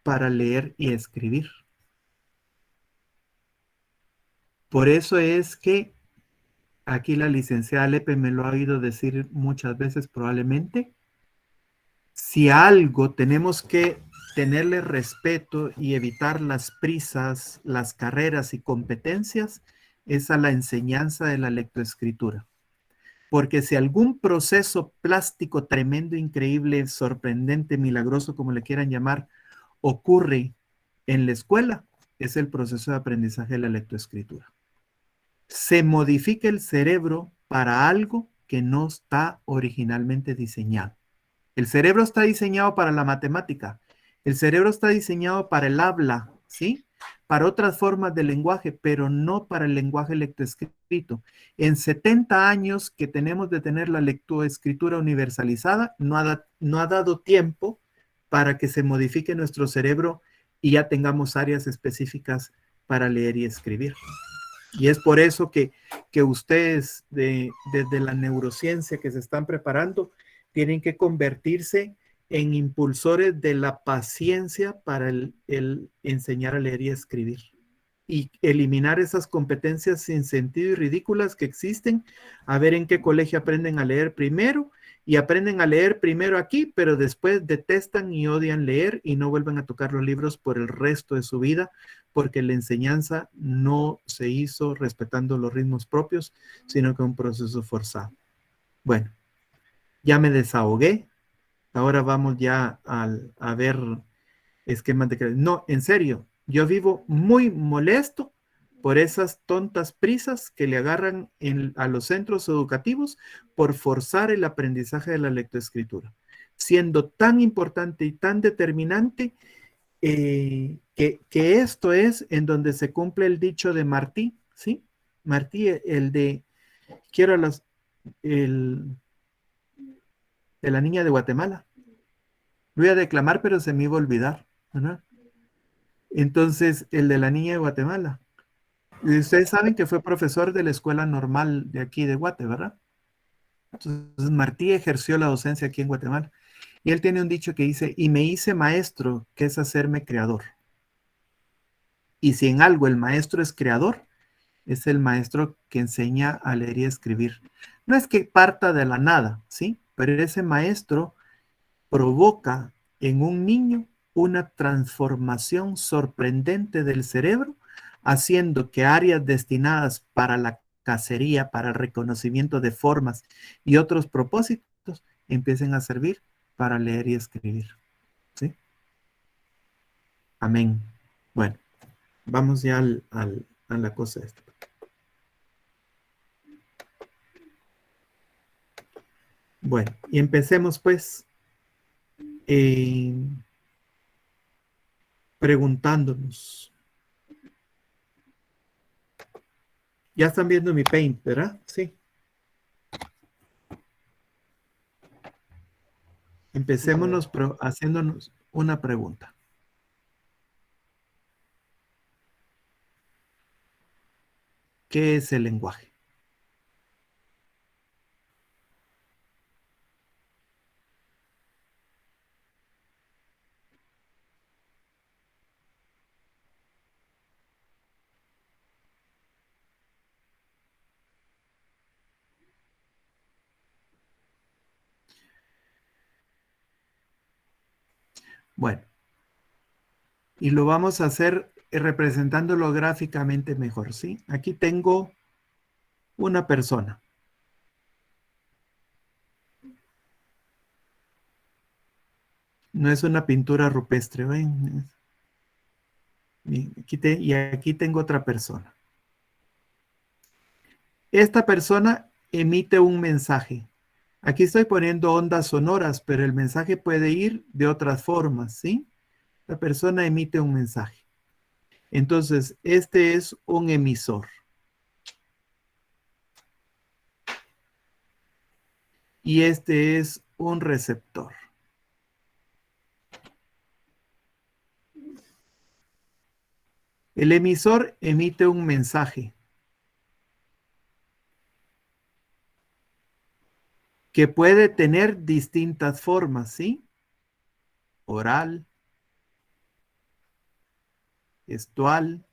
para leer y escribir. Por eso es que aquí la licenciada Lepe me lo ha oído decir muchas veces probablemente. Si a algo tenemos que tenerle respeto y evitar las prisas, las carreras y competencias, es a la enseñanza de la lectoescritura. Porque si algún proceso plástico tremendo, increíble, sorprendente, milagroso, como le quieran llamar, ocurre en la escuela, es el proceso de aprendizaje de la lectoescritura. Se modifica el cerebro para algo que no está originalmente diseñado. El cerebro está diseñado para la matemática. El cerebro está diseñado para el habla, ¿sí? Para otras formas de lenguaje, pero no para el lenguaje lectoescrito. En 70 años que tenemos de tener la lectoescritura universalizada, no ha dado tiempo para que se modifique nuestro cerebro y ya tengamos áreas específicas para leer y escribir. Y es por eso que ustedes desde la neurociencia que se están preparando tienen que convertirse en impulsores de la paciencia para el enseñar a leer y a escribir. Y eliminar esas competencias sin sentido y ridículas que existen, a ver en qué colegio aprenden a leer primero, y aprenden a leer primero aquí, pero después detestan y odian leer y no vuelven a tocar los libros por el resto de su vida, porque la enseñanza no se hizo respetando los ritmos propios, sino que un proceso forzado. Bueno, ya me desahogué, ahora vamos ya a ver esquemas de crédito. No, en serio, yo vivo muy molesto por esas tontas prisas que le agarran a los centros educativos por forzar el aprendizaje de la lectoescritura, siendo tan importante y tan determinante que esto es en donde se cumple el dicho de Martí, ¿sí? Martí, el de, quiero las, el, de la niña de Guatemala. Voy a declamar, pero se me iba a olvidar, ¿verdad? Entonces, el de la niña de Guatemala. Y ustedes saben que fue profesor de la escuela normal de aquí de Guate, ¿verdad? Entonces, Martí ejerció la docencia aquí en Guatemala. Y él tiene un dicho que dice, y me hice maestro, que es hacerme creador. Y si en algo el maestro es creador, es el maestro que enseña a leer y escribir. No es que parta de la nada, ¿sí? Pero ese maestro provoca en un niño una transformación sorprendente del cerebro, haciendo que áreas destinadas para la cacería, para el reconocimiento de formas y otros propósitos empiecen a servir para leer y escribir. ¿Sí? Amén. Bueno, vamos ya a la cosa esta. Bueno, y empecemos pues preguntándonos. Ya están viendo mi paint, ¿verdad? Sí. Empecémonos haciéndonos una pregunta. ¿Qué es el lenguaje? Bueno, y lo vamos a hacer representándolo gráficamente mejor, ¿sí? Aquí tengo una persona. No es una pintura rupestre, ¿ven? Y aquí tengo otra persona. Esta persona emite un mensaje. Aquí estoy poniendo ondas sonoras, pero el mensaje puede ir de otras formas, ¿sí? La persona emite un mensaje. Entonces, este es un emisor. Y este es un receptor. El emisor emite un mensaje que puede tener distintas formas, ¿sí? Oral, gestual,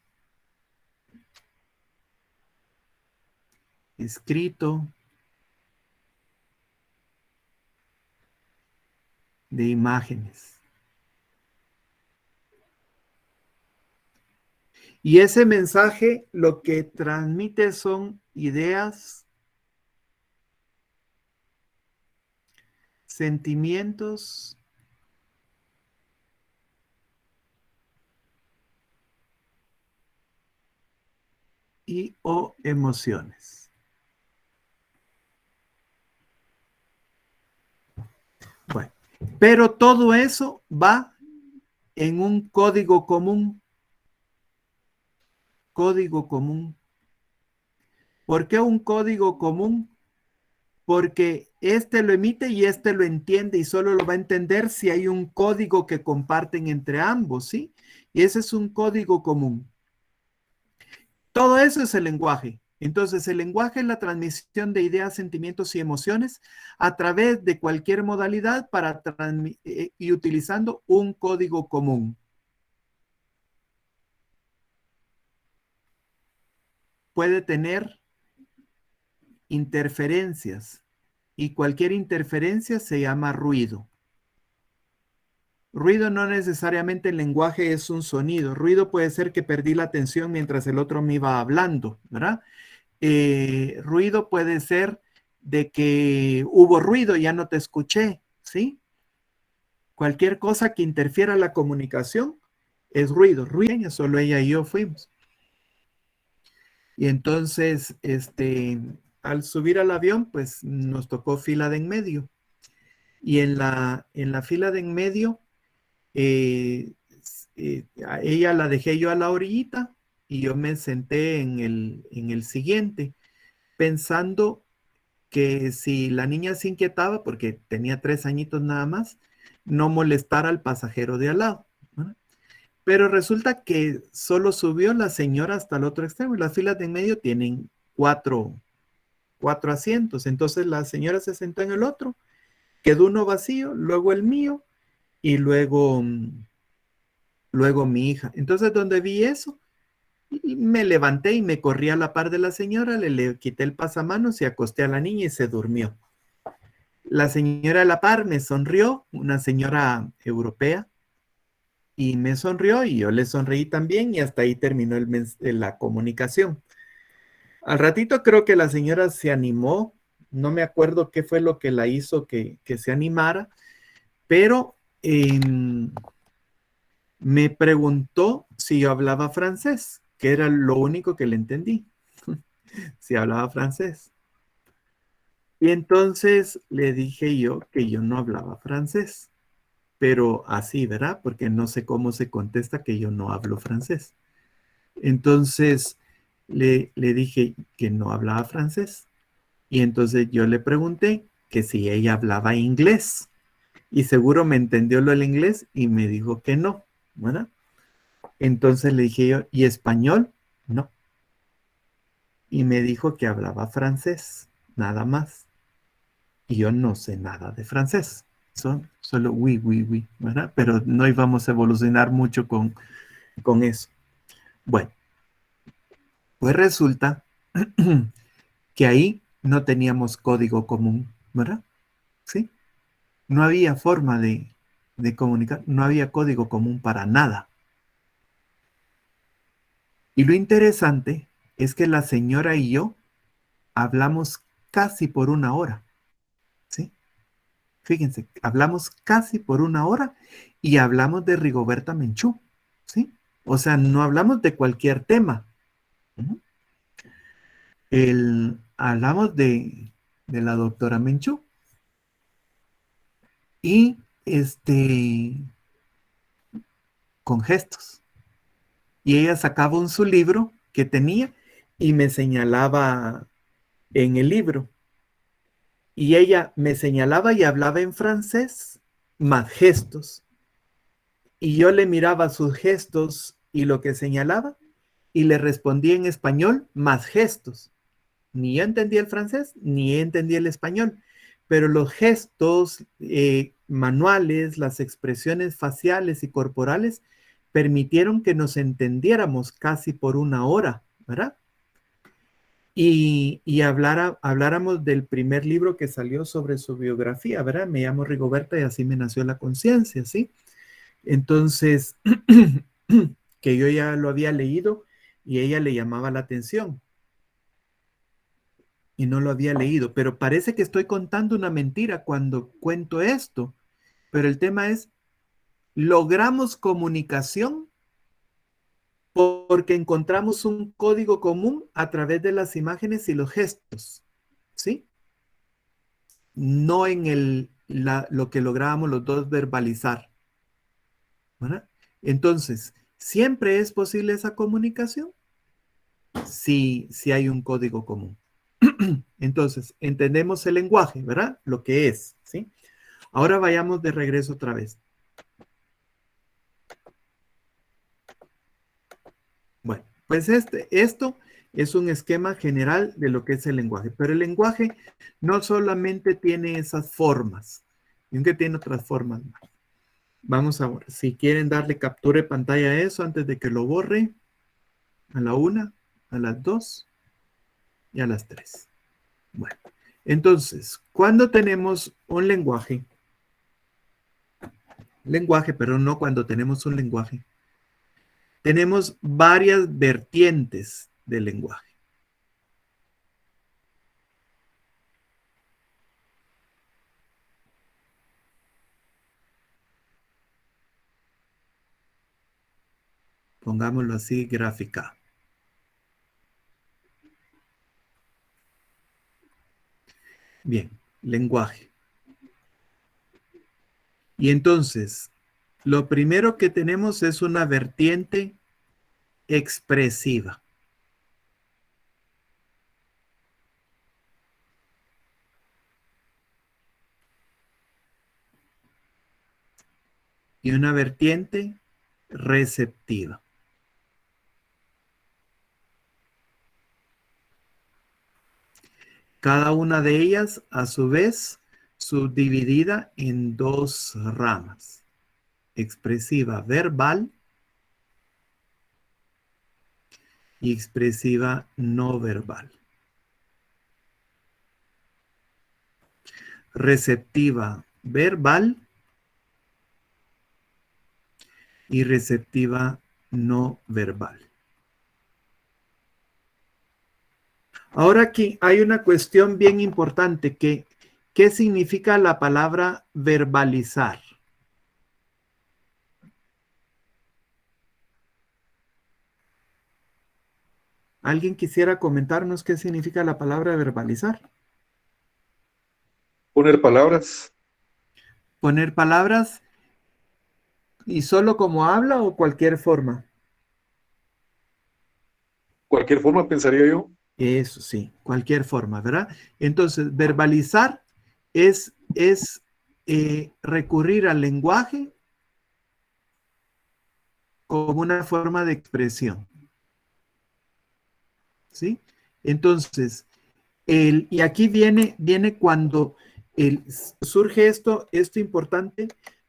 escrito, de imágenes. Y ese mensaje lo que transmite son ideas, sentimientos y o emociones. Bueno, pero todo eso va en un código común. Código común. ¿Por qué un código común? Porque este lo emite y este lo entiende y solo lo va a entender si hay un código que comparten entre ambos, ¿sí? Y ese es un código común. Todo eso es el lenguaje. Entonces, el lenguaje es la transmisión de ideas, sentimientos y emociones a través de cualquier modalidad y utilizando un código común. Puede tener interferencias y cualquier interferencia se llama ruido. Ruido no necesariamente el lenguaje es un sonido. Ruido puede ser que perdí la atención mientras el otro me iba hablando, ¿verdad? Ruido puede ser de que hubo ruido, ya no te escuché, ¿sí? Cualquier cosa que interfiera la comunicación es ruido. Ruido, solo ella y yo fuimos. Y entonces, al subir al avión, pues nos tocó fila de en medio. Y en la fila de en medio, a ella la dejé yo a la orillita y yo me senté en el siguiente, pensando que si la niña se inquietaba, porque tenía 3 añitos nada más, no molestara al pasajero de al lado, ¿no? Pero resulta que solo subió la señora hasta el otro extremo y las filas de en medio tienen cuatro asientos. Entonces la señora se sentó en el otro, quedó uno vacío, luego el mío y luego mi hija. Entonces, donde vi eso, y me levanté y me corrí a la par de la señora, le quité el pasamanos y acosté a la niña y se durmió. La señora de la par me sonrió, una señora europea, y me sonrió y yo le sonreí también y hasta ahí terminó la comunicación. Al ratito creo que la señora se animó, no me acuerdo qué fue lo que la hizo que se animara, pero me preguntó si yo hablaba francés, que era lo único que le entendí, si hablaba francés. Y entonces le dije yo que yo no hablaba francés, pero así, ¿verdad? Porque no sé cómo se contesta que yo no hablo francés. Entonces le dije que no hablaba francés. Y entonces yo le pregunté que si ella hablaba inglés. Y seguro me entendió lo del inglés y me dijo que no, ¿verdad? Entonces le dije yo, ¿y español? No. Y me dijo que hablaba francés, nada más. Y yo no sé nada de francés. Solo oui, oui, oui, ¿verdad? Pero no íbamos a evolucionar mucho con eso. Bueno, pues resulta que ahí no teníamos código común, ¿verdad? ¿Sí? No había forma de comunicar, no había código común para nada. Y lo interesante es que la señora y yo hablamos casi por 1 hora, ¿sí? Fíjense, hablamos casi por 1 hora y hablamos de Rigoberta Menchú, ¿sí? O sea, no hablamos de cualquier tema. Ujú. Hablamos de la doctora Menchú y con gestos. Y ella sacaba su libro que tenía y me señalaba en el libro. Y ella me señalaba y hablaba en francés, más gestos. Y yo le miraba sus gestos y lo que señalaba y le respondía en español, más gestos. Ni yo entendía el francés, ni ella entendía el español, pero los gestos manuales, las expresiones faciales y corporales permitieron que nos entendiéramos casi por una hora, ¿verdad? Y habláramos del primer libro que salió sobre su biografía, ¿verdad? Me llamo Rigoberta y así me nació la conciencia, ¿sí? Entonces, que yo ya lo había leído y ella le llamaba la atención y no lo había leído, pero parece que estoy contando una mentira cuando cuento esto, pero el tema es, logramos comunicación porque encontramos un código común a través de las imágenes y los gestos, ¿sí? No en lo que lográbamos los dos verbalizar, ¿verdad? Entonces, ¿siempre es posible esa comunicación? Si hay un código común. Entonces, entendemos el lenguaje, ¿verdad? Lo que es, ¿sí? Ahora vayamos de regreso otra vez. Bueno, pues esto es un esquema general de lo que es el lenguaje, pero el lenguaje no solamente tiene esas formas, sino que tiene otras formas más. Vamos ahora, si quieren darle captura de pantalla a eso antes de que lo borre, a la 1, a las 2 y a las 3. Bueno, entonces, cuando tenemos un lenguaje, pero no cuando tenemos un lenguaje, tenemos varias vertientes del lenguaje. Pongámoslo así, gráfica. Bien, lenguaje. Y entonces, lo primero que tenemos es una vertiente expresiva. Y una vertiente receptiva. Cada una de ellas, a su vez, subdividida en dos ramas. Expresiva verbal y expresiva no verbal. Receptiva verbal y receptiva no verbal. Ahora aquí hay una cuestión bien importante que, ¿qué significa la palabra verbalizar? ¿Alguien quisiera comentarnos qué significa la palabra verbalizar? Poner palabras, Poner palabras y solo como habla o cualquier forma. cualquier forma pensaría yo. Eso sí, cualquier forma, ¿verdad? Entonces, verbalizar es recurrir al lenguaje como una forma de expresión, ¿sí? Entonces, y aquí viene cuando surge esto importante,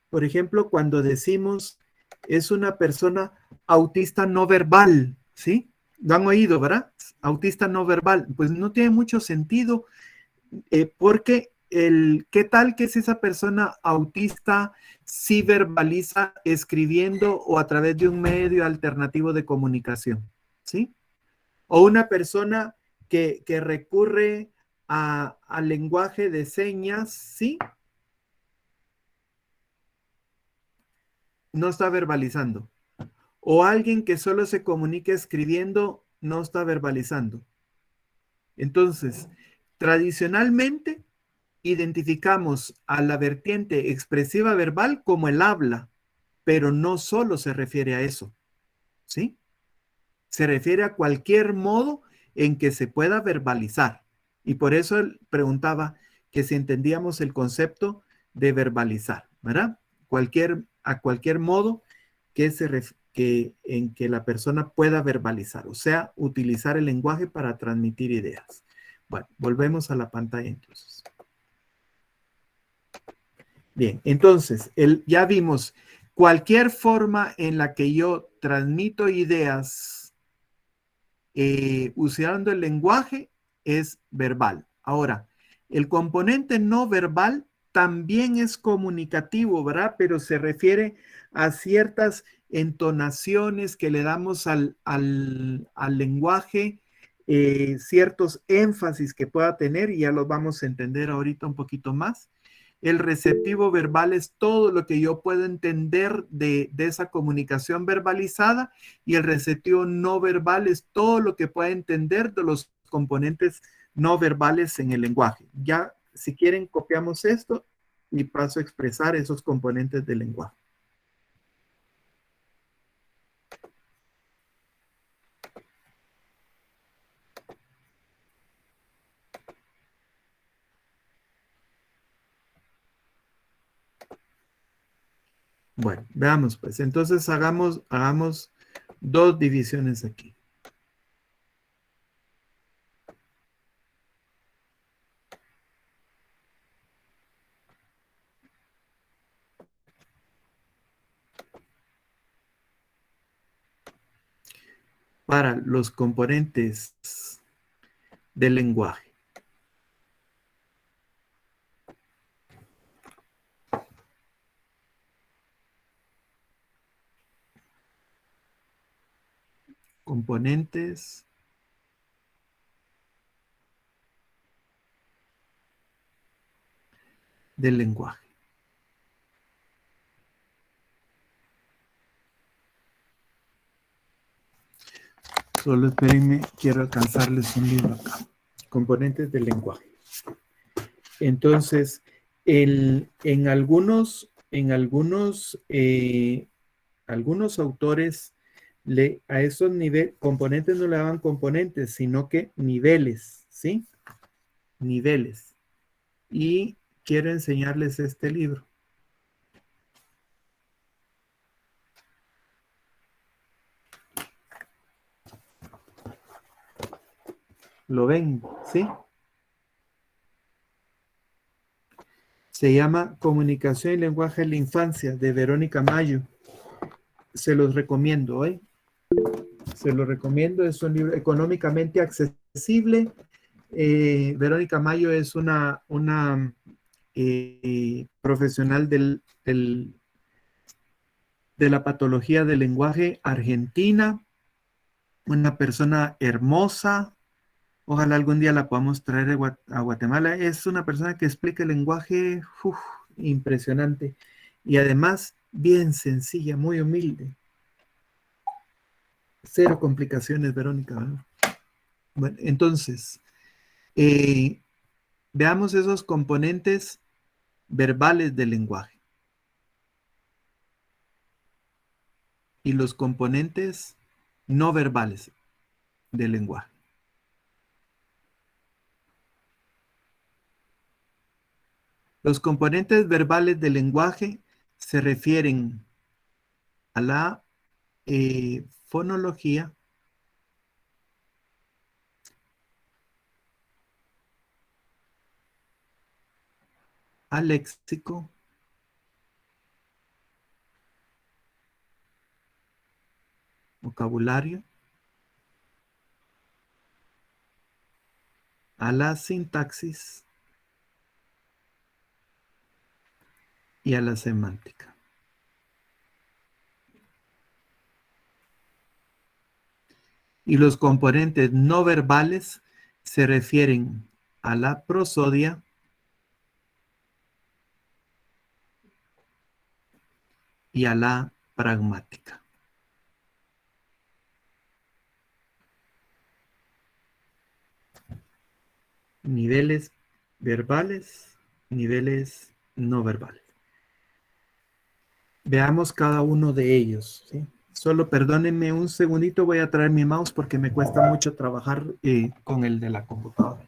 por ejemplo, cuando decimos es una persona autista no verbal, ¿sí? Lo han oído, ¿verdad? Autista no verbal, pues no tiene mucho sentido porque ¿qué tal que si esa persona autista sí verbaliza escribiendo o a través de un medio alternativo de comunicación? ¿Sí? O una persona que recurre al lenguaje de señas, ¿sí? No está verbalizando. O alguien que solo se comunica escribiendo, no está verbalizando. Entonces, tradicionalmente identificamos a la vertiente expresiva verbal como el habla, pero no solo se refiere a eso, ¿sí? Se refiere a cualquier modo en que se pueda verbalizar. Y por eso él preguntaba que si entendíamos el concepto de verbalizar, ¿verdad? A cualquier modo en que la persona pueda verbalizar, o sea, utilizar el lenguaje para transmitir ideas. Bueno, volvemos a la pantalla entonces. Bien, entonces, ya vimos Cualquier forma en la que yo transmito ideas usando el lenguaje es verbal. Ahora, el componente no verbal también es comunicativo, ¿verdad? Pero se refiere a ciertas entonaciones que le damos al lenguaje, ciertos énfasis que pueda tener, y ya los vamos a entender ahorita un poquito más. El receptivo verbal es todo lo que yo puedo entender de esa comunicación verbalizada, y el receptivo no verbal es todo lo que pueda entender de los componentes no verbales en el lenguaje. Ya, si quieren, copiamos esto y paso a expresar esos componentes del lenguaje. Bueno, veamos pues. Entonces hagamos dos divisiones aquí. Para los componentes del lenguaje. Componentes del lenguaje. Solo espérenme, quiero alcanzarles un libro acá. Componentes del lenguaje. Entonces, en algunos autores a esos componentes no le daban componentes, sino que niveles, ¿sí? Niveles. Y quiero enseñarles este libro. ¿Lo ven? ¿Sí? Se llama Comunicación y Lenguaje en la Infancia, de Verónica Mayo. Se los recomiendo, ¿eh? Se los recomiendo, es un libro económicamente accesible. Verónica Mayo es una profesional de la patología del lenguaje argentina, una persona hermosa. Ojalá algún día la podamos traer a Guatemala. Es una persona que explica el lenguaje impresionante, y además bien sencilla, muy humilde. Cero complicaciones, Verónica, ¿verdad? Bueno, entonces, veamos esos componentes verbales del lenguaje y los componentes no verbales del lenguaje. Los componentes verbales del lenguaje se refieren a la fonología, al léxico, vocabulario, a la sintaxis y a la semántica. Y los componentes no verbales se refieren a la prosodia, y a la pragmática. Niveles verbales, niveles no verbales. Veamos cada uno de ellos, ¿sí? Solo perdónenme un segundito, voy a traer mi mouse porque me cuesta mucho trabajar con el de la computadora.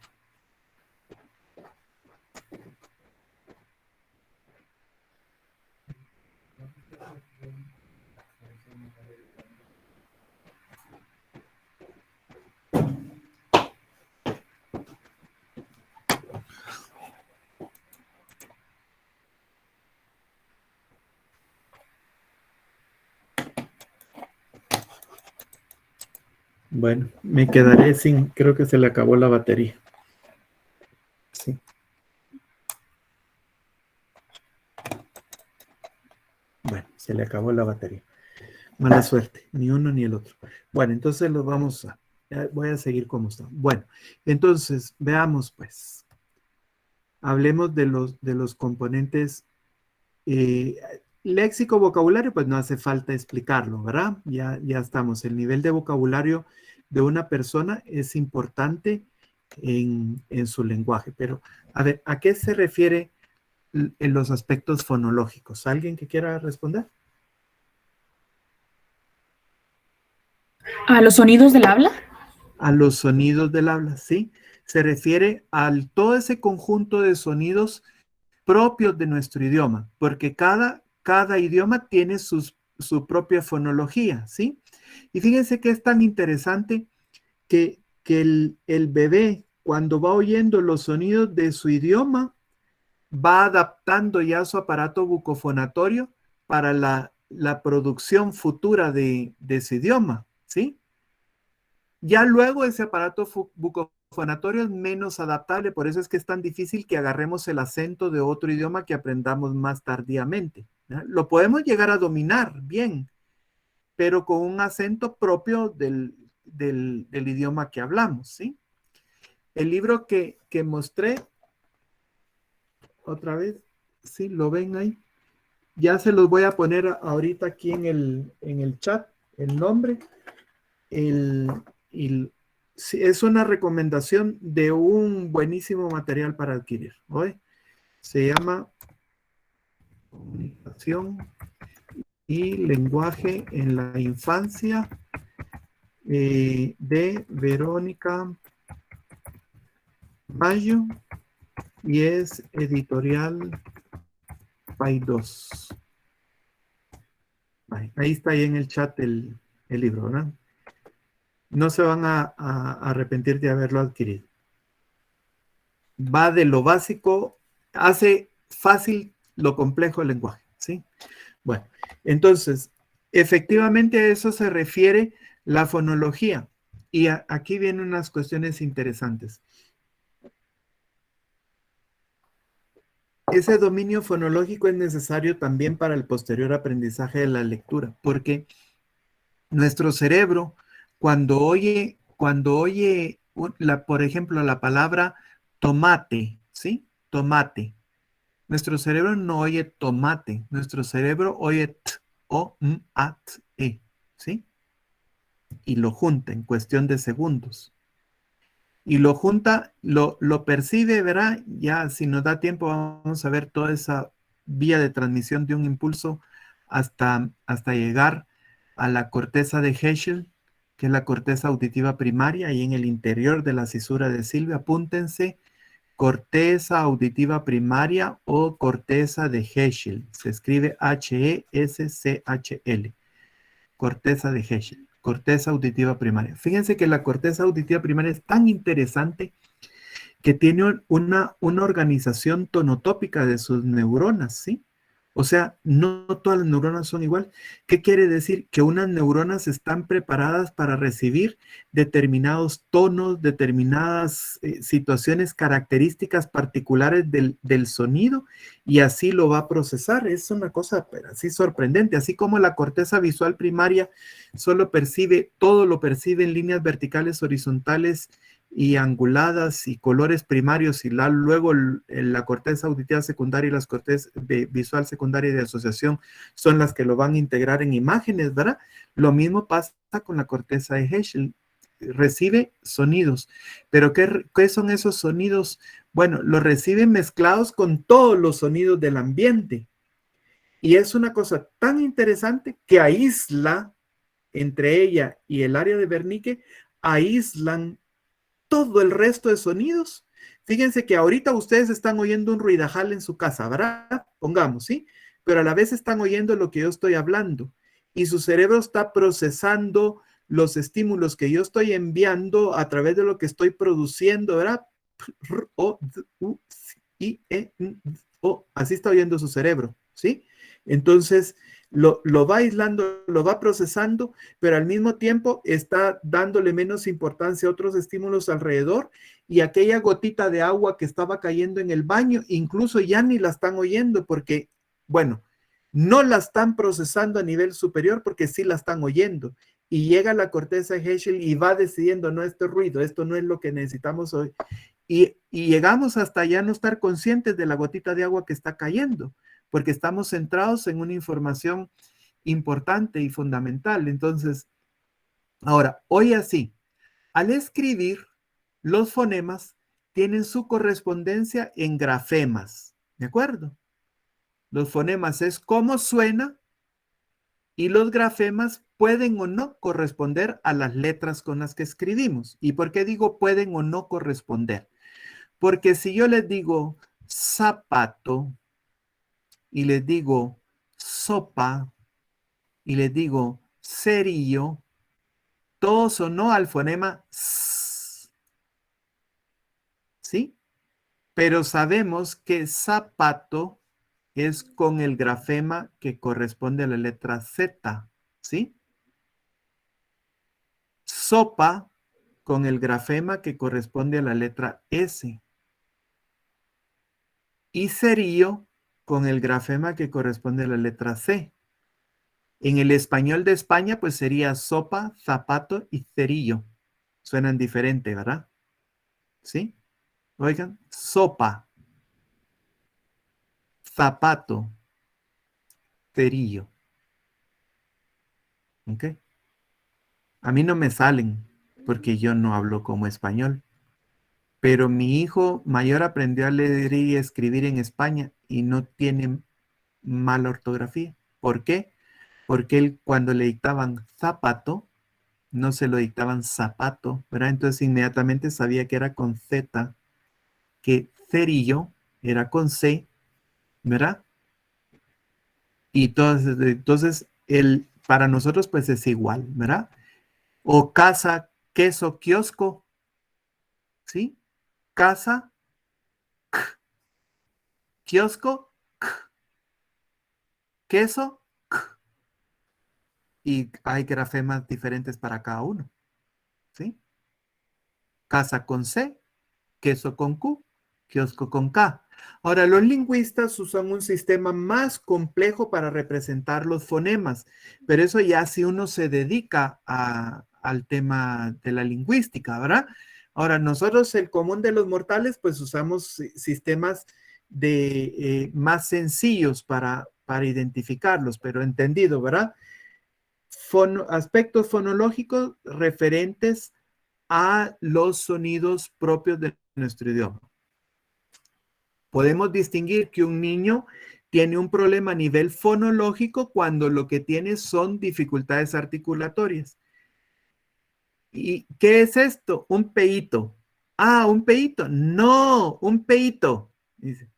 Bueno, me quedaré sin, creo que se le acabó la batería. Sí. Bueno, se le acabó la batería. Mala suerte, ni uno ni el otro. Bueno, entonces lo vamos a, voy a seguir como está. Bueno, entonces veamos pues, hablemos de los componentes. eh, Léxico, vocabulario, pues no hace falta explicarlo, ¿verdad? Ya estamos. El nivel de vocabulario de una persona es importante en su lenguaje. Pero, a ver, ¿a qué se refiere en los aspectos fonológicos? ¿Alguien que quiera responder? ¿A los sonidos del habla? A los sonidos del habla, ¿sí? Se refiere a todo ese conjunto de sonidos propios de nuestro idioma, porque cada idioma tiene su propia fonología, ¿sí? Y fíjense que es tan interesante que el bebé, cuando va oyendo los sonidos de su idioma, va adaptando ya su aparato bucofonatorio para la producción futura de su idioma, ¿sí? Ya luego ese aparato bucofonatorio es menos adaptable, por eso es que es tan difícil que agarremos el acento de otro idioma que aprendamos más tardíamente, ¿ya? Lo podemos llegar a dominar bien, pero con un acento propio del idioma que hablamos, ¿sí? El libro que mostré, otra vez, ¿sí? ¿Lo ven ahí? Ya se los voy a poner ahorita aquí en el chat, el nombre. El, sí, es una recomendación de un buenísimo material para adquirir. ¿Oye? Se llama Comunicación y Lenguaje en la Infancia, de Verónica Mayo, y es editorial Paidós. Ahí está ahí en el chat el libro, ¿verdad? No se van a arrepentir de haberlo adquirido. Va de lo básico, hace fácil lo complejo del lenguaje, ¿sí? Bueno, entonces, efectivamente a eso se refiere la fonología. Y aquí vienen unas cuestiones interesantes. Ese dominio fonológico es necesario también para el posterior aprendizaje de la lectura, porque nuestro cerebro, cuando oye por ejemplo, la palabra tomate, ¿sí? Tomate. Nuestro cerebro no oye tomate, nuestro cerebro oye t, o, m, a, t, e, ¿sí? Y lo junta en cuestión de segundos. Y lo junta, lo percibe, ¿verdad? Ya si nos da tiempo vamos a ver toda esa vía de transmisión de un impulso hasta llegar a la corteza de Heschel, que es la corteza auditiva primaria, y en el interior de la cisura de Silvia, apúntense, corteza auditiva primaria o corteza de Heschel. Se escribe H-E-S-C-H-L. Corteza de Heschel. Corteza auditiva primaria. Fíjense que la corteza auditiva primaria es tan interesante que tiene una organización tonotópica de sus neuronas, ¿sí? O sea, no todas las neuronas son igual. ¿Qué quiere decir? Que unas neuronas están preparadas para recibir determinados tonos, determinadas situaciones características particulares del sonido, y así lo va a procesar. Es una cosa así sorprendente. Así como la corteza visual primaria solo percibe, todo lo percibe en líneas verticales, horizontales y anguladas y colores primarios, y luego la corteza auditiva secundaria y las cortezas visual secundaria y de asociación son las que lo van a integrar en imágenes, ¿verdad? Lo mismo pasa con la corteza de Heschel. Recibe sonidos, pero ¿qué son esos sonidos? Bueno, los recibe mezclados con todos los sonidos del ambiente, y es una cosa tan interesante que aísla entre ella y el área de Wernicke, aíslan todo el resto de sonidos. Fíjense que ahorita ustedes están oyendo un ruidajal en su casa, ¿verdad? Pongamos, ¿sí? Pero a la vez están oyendo lo que yo estoy hablando, y su cerebro está procesando los estímulos que yo estoy enviando a través de lo que estoy produciendo, ¿verdad? O, u, i, e, o, así está oyendo su cerebro, ¿sí? Entonces, lo va aislando, lo va procesando, pero al mismo tiempo está dándole menos importancia a otros estímulos alrededor y aquella gotita de agua que estaba cayendo en el baño, incluso ya ni la están oyendo porque, bueno, no la están procesando a nivel superior porque sí la están oyendo. Y llega la corteza Heschel y va decidiendo, no, este ruido, esto no es lo que necesitamos hoy. Y llegamos hasta ya no estar conscientes de la gotita de agua que está cayendo, porque estamos centrados en una información importante y fundamental. Entonces, ahora, hoy así, al escribir, los fonemas tienen su correspondencia en grafemas, ¿de acuerdo? Los fonemas es cómo suena y los grafemas pueden o no corresponder a las letras con las que escribimos. ¿Y por qué digo pueden o no corresponder? Porque si yo les digo zapato y les digo sopa y les digo cerillo, todo sonó al fonema S, ¿sí? Pero sabemos que zapato es con el grafema que corresponde a la letra Z, ¿sí? Sopa con el grafema que corresponde a la letra S. Y cerillo con el grafema que corresponde a la letra C. En el español de España, pues sería sopa, zapato y cerillo. Suenan diferente, ¿verdad? ¿Sí? Oigan, sopa, zapato, cerillo. ¿Ok? A mí no me salen porque yo no hablo como español. Pero mi hijo mayor aprendió a leer y escribir en España y no tiene mala ortografía. ¿Por qué? Porque él cuando le dictaban zapato, no se lo dictaban zapato, ¿verdad? Entonces inmediatamente sabía que era con Z, que cerillo era con C, ¿verdad? Y entonces para nosotros pues es igual, ¿verdad? O casa, queso, kiosco, ¿sí? Casa, kiosco, queso, y hay grafemas diferentes para cada uno, ¿sí? Casa con C, queso con Q, kiosco con K. Ahora, los lingüistas usan un sistema más complejo para representar los fonemas, pero eso ya si uno se dedica al tema de la lingüística, ¿verdad? Ahora, nosotros, el común de los mortales, pues usamos sistemas más sencillos para identificarlos, pero entendido, ¿verdad? Aspectos fonológicos referentes a los sonidos propios de nuestro idioma. Podemos distinguir que un niño tiene un problema a nivel fonológico cuando lo que tiene son dificultades articulatorias. ¿Y qué es esto? Un peíto. Ah, un peíto. No, un peíto. Dice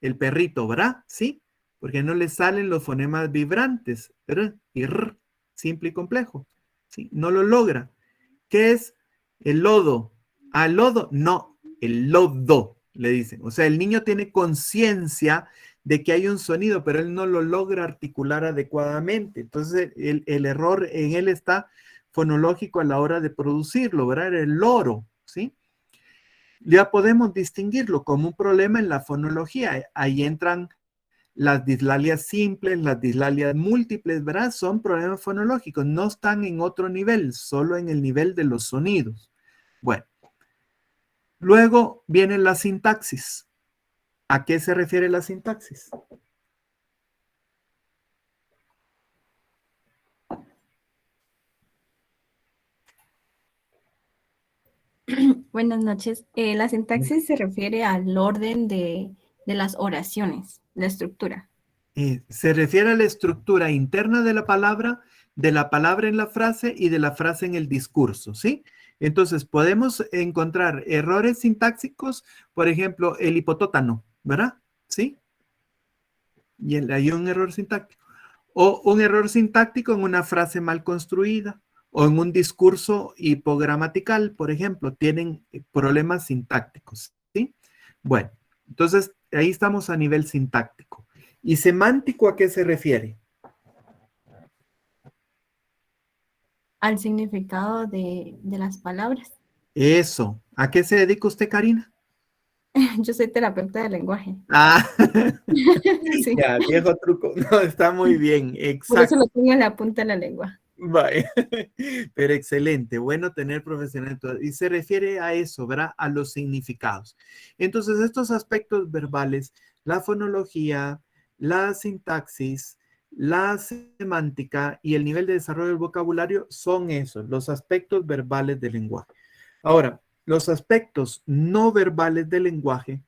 el perrito, ¿verdad? Sí, porque no le salen los fonemas vibrantes. R y R, simple y complejo. ¿Sí? No lo logra. ¿Qué es el lodo? ¿Al lodo? No, el lodo, le dicen. O sea, el niño tiene conciencia de que hay un sonido, pero él no lo logra articular adecuadamente. Entonces, el error en él está fonológico a la hora de producirlo, ¿verdad? El loro, ¿sí? Ya podemos distinguirlo como un problema en la fonología. Ahí entran las dislalias simples, las dislalias múltiples, ¿verdad? Son problemas fonológicos, no están en otro nivel, solo en el nivel de los sonidos. Bueno, luego viene la sintaxis. ¿A qué se refiere la sintaxis? Buenas noches. La sintaxis se refiere al orden de las oraciones, la estructura. Se refiere a la estructura interna de la palabra en la frase y de la frase en el discurso, ¿sí? Entonces, podemos encontrar errores sintáxicos, por ejemplo, el hipotótano, ¿verdad? ¿Sí? Y hay un error sintáctico. O un error sintáctico en una frase mal construida o en un discurso hipogramatical, por ejemplo, tienen problemas sintácticos, ¿sí? Bueno, entonces ahí estamos a nivel sintáctico. ¿Y semántico a qué se refiere? al significado de las palabras. Eso. ¿A qué se dedica usted, Karina? Yo soy terapeuta de lenguaje. Ah, Sí, ya, viejo truco. No, está muy bien, por eso exacto. lo tengo en la punta de la lengua. Vaya. Pero excelente, bueno tener profesionales. Y se refiere a eso, ¿verdad? A los significados. Entonces, estos aspectos verbales, la fonología, la sintaxis, la semántica y el nivel de desarrollo del vocabulario son esos, los aspectos verbales del lenguaje. Ahora, los aspectos no verbales del lenguaje,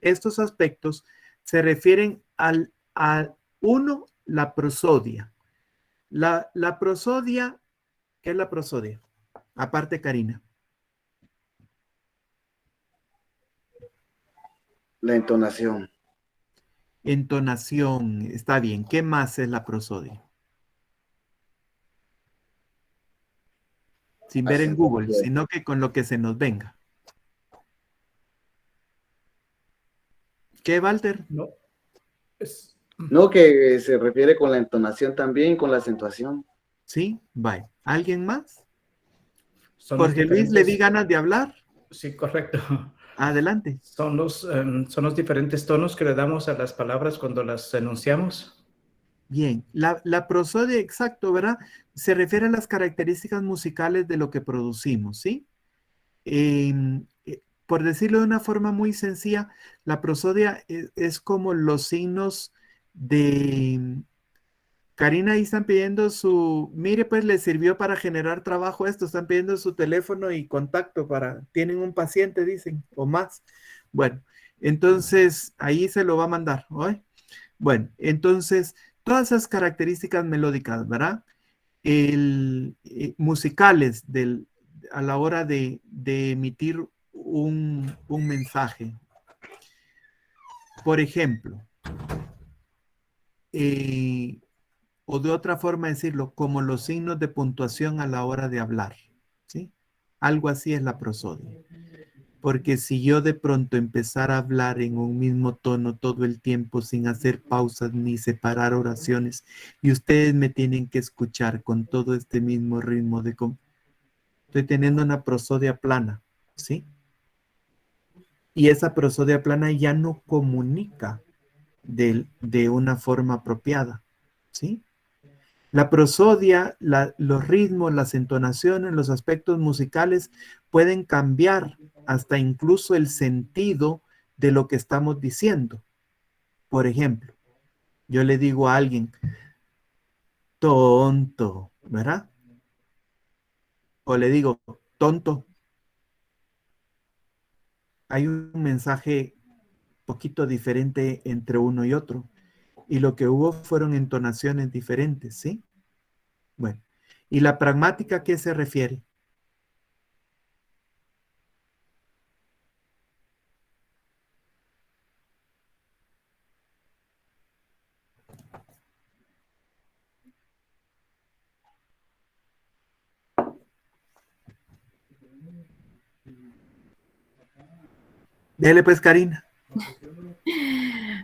estos aspectos se refieren a uno, la prosodia. La prosodia, ¿qué es la prosodia? Aparte, Karina. La entonación. Entonación, está bien. ¿Qué más es la prosodia? Sin ver en Google, Acentuación. sino que con lo que se nos venga. ¿Qué, Walter? No, es- No, que se refiere con la entonación también, con la acentuación. Sí, bye. ¿Alguien más? son los Jorge Luis, ¿le di diferentes, ganas de hablar? sí, correcto. Adelante. Son los diferentes tonos que le damos a las palabras cuando las enunciamos. Bien, la prosodia, exacto, ¿verdad? Se refiere a las características musicales de lo que producimos, ¿sí? Por decirlo de una forma muy sencilla, la prosodia es como los signos de... Karina, ahí están pidiendo su... Mire, pues le sirvió para generar trabajo esto, están pidiendo su teléfono y contacto para... Tienen un paciente, dicen, o más. Bueno, entonces ahí se lo va a mandar, ¿oye? Bueno, entonces, todas esas características melódicas, ¿verdad? Musicales a la hora de emitir un mensaje. Por ejemplo, eh, o de otra forma decirlo, como los signos de puntuación a la hora de hablar, ¿sí? Algo así es la prosodia. Porque si yo de pronto empezara a hablar en un mismo tono todo el tiempo sin hacer pausas ni separar oraciones y ustedes me tienen que escuchar con todo este mismo ritmo estoy teniendo una prosodia plana, ¿sí? Y esa prosodia plana ya no comunica de una forma apropiada, ¿sí? La prosodia, los ritmos, las entonaciones, los aspectos musicales pueden cambiar hasta incluso el sentido de lo que estamos diciendo. Por ejemplo, yo le digo a alguien, tonto, ¿verdad? O le digo, tonto. Hay un mensaje poquito diferente entre uno y otro. Y lo que hubo fueron entonaciones diferentes, ¿sí? Bueno, ¿y la pragmática a qué se refiere? Dele pues, Karina.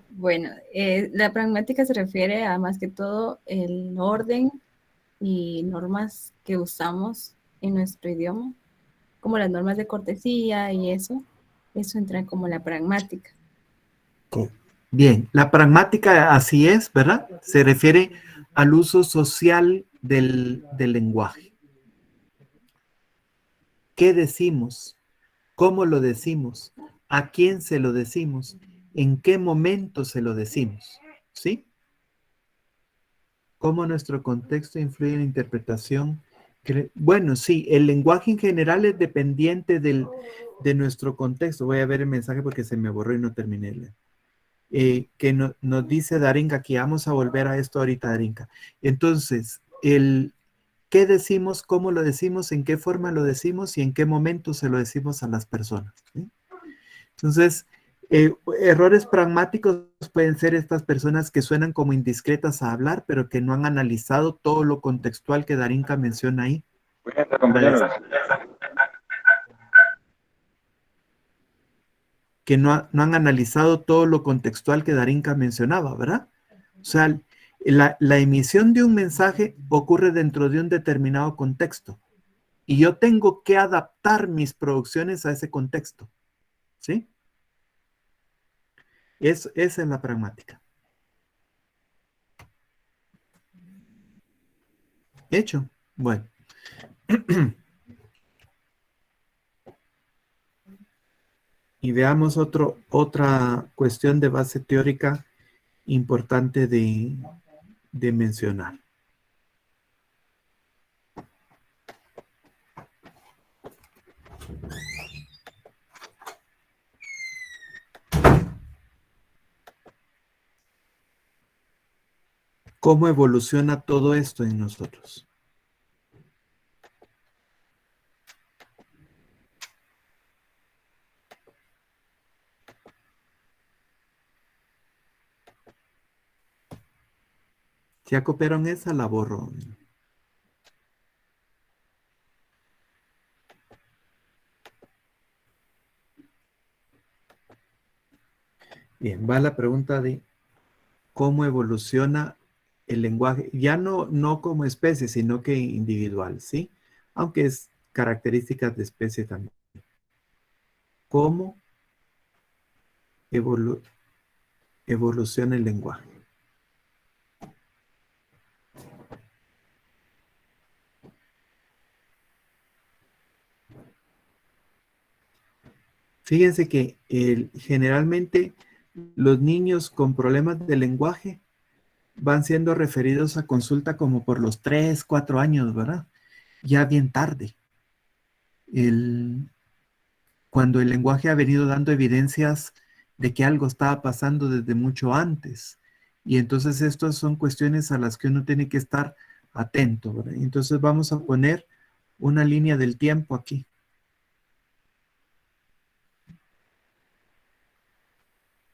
Bueno, la pragmática se refiere a más que todo el orden y normas que usamos en nuestro idioma, como las normas de cortesía y eso entra como la pragmática. Bien, la pragmática así es, ¿verdad? Se refiere al uso social del lenguaje. ¿Qué decimos? ¿Cómo lo decimos? ¿A quién se lo decimos? ¿En qué momento se lo decimos? ¿Sí? ¿Cómo nuestro contexto influye en la interpretación? Bueno, sí, el lenguaje en general es dependiente de nuestro contexto. Voy a ver el mensaje porque se me borró y no terminé de leer. Nos dice Darinka, que vamos a volver a esto ahorita, Darinka. Entonces, ¿qué decimos? ¿Cómo lo decimos? ¿En qué forma lo decimos? ¿Y en qué momento se lo decimos a las personas? ¿Sí? Entonces, errores pragmáticos pueden ser estas personas que suenan como indiscretas a hablar, pero que no han analizado todo lo contextual que Darinka menciona ahí. Que no han analizado todo lo contextual que Darinka mencionaba, ¿verdad? O sea, La emisión de un mensaje ocurre dentro de un determinado contexto y yo tengo que adaptar mis producciones a ese contexto, ¿sí? Esa es la pragmática. ¿Hecho? Bueno. Y veamos otra cuestión de base teórica importante de mencionar. ¿Cómo evoluciona todo esto en nosotros? Si ya copiaron esa, la borro. Bien, va la pregunta de cómo evoluciona el lenguaje, ya no como especie, sino que individual, ¿sí? Aunque es características de especie también. ¿Cómo evoluciona el lenguaje? Fíjense que generalmente los niños con problemas de lenguaje van siendo referidos a consulta como por los 3, 4 años, ¿verdad? Ya bien tarde. Cuando el lenguaje ha venido dando evidencias de que algo estaba pasando desde mucho antes. Y entonces estas son cuestiones a las que uno tiene que estar atento, ¿verdad? Entonces vamos a poner una línea del tiempo aquí.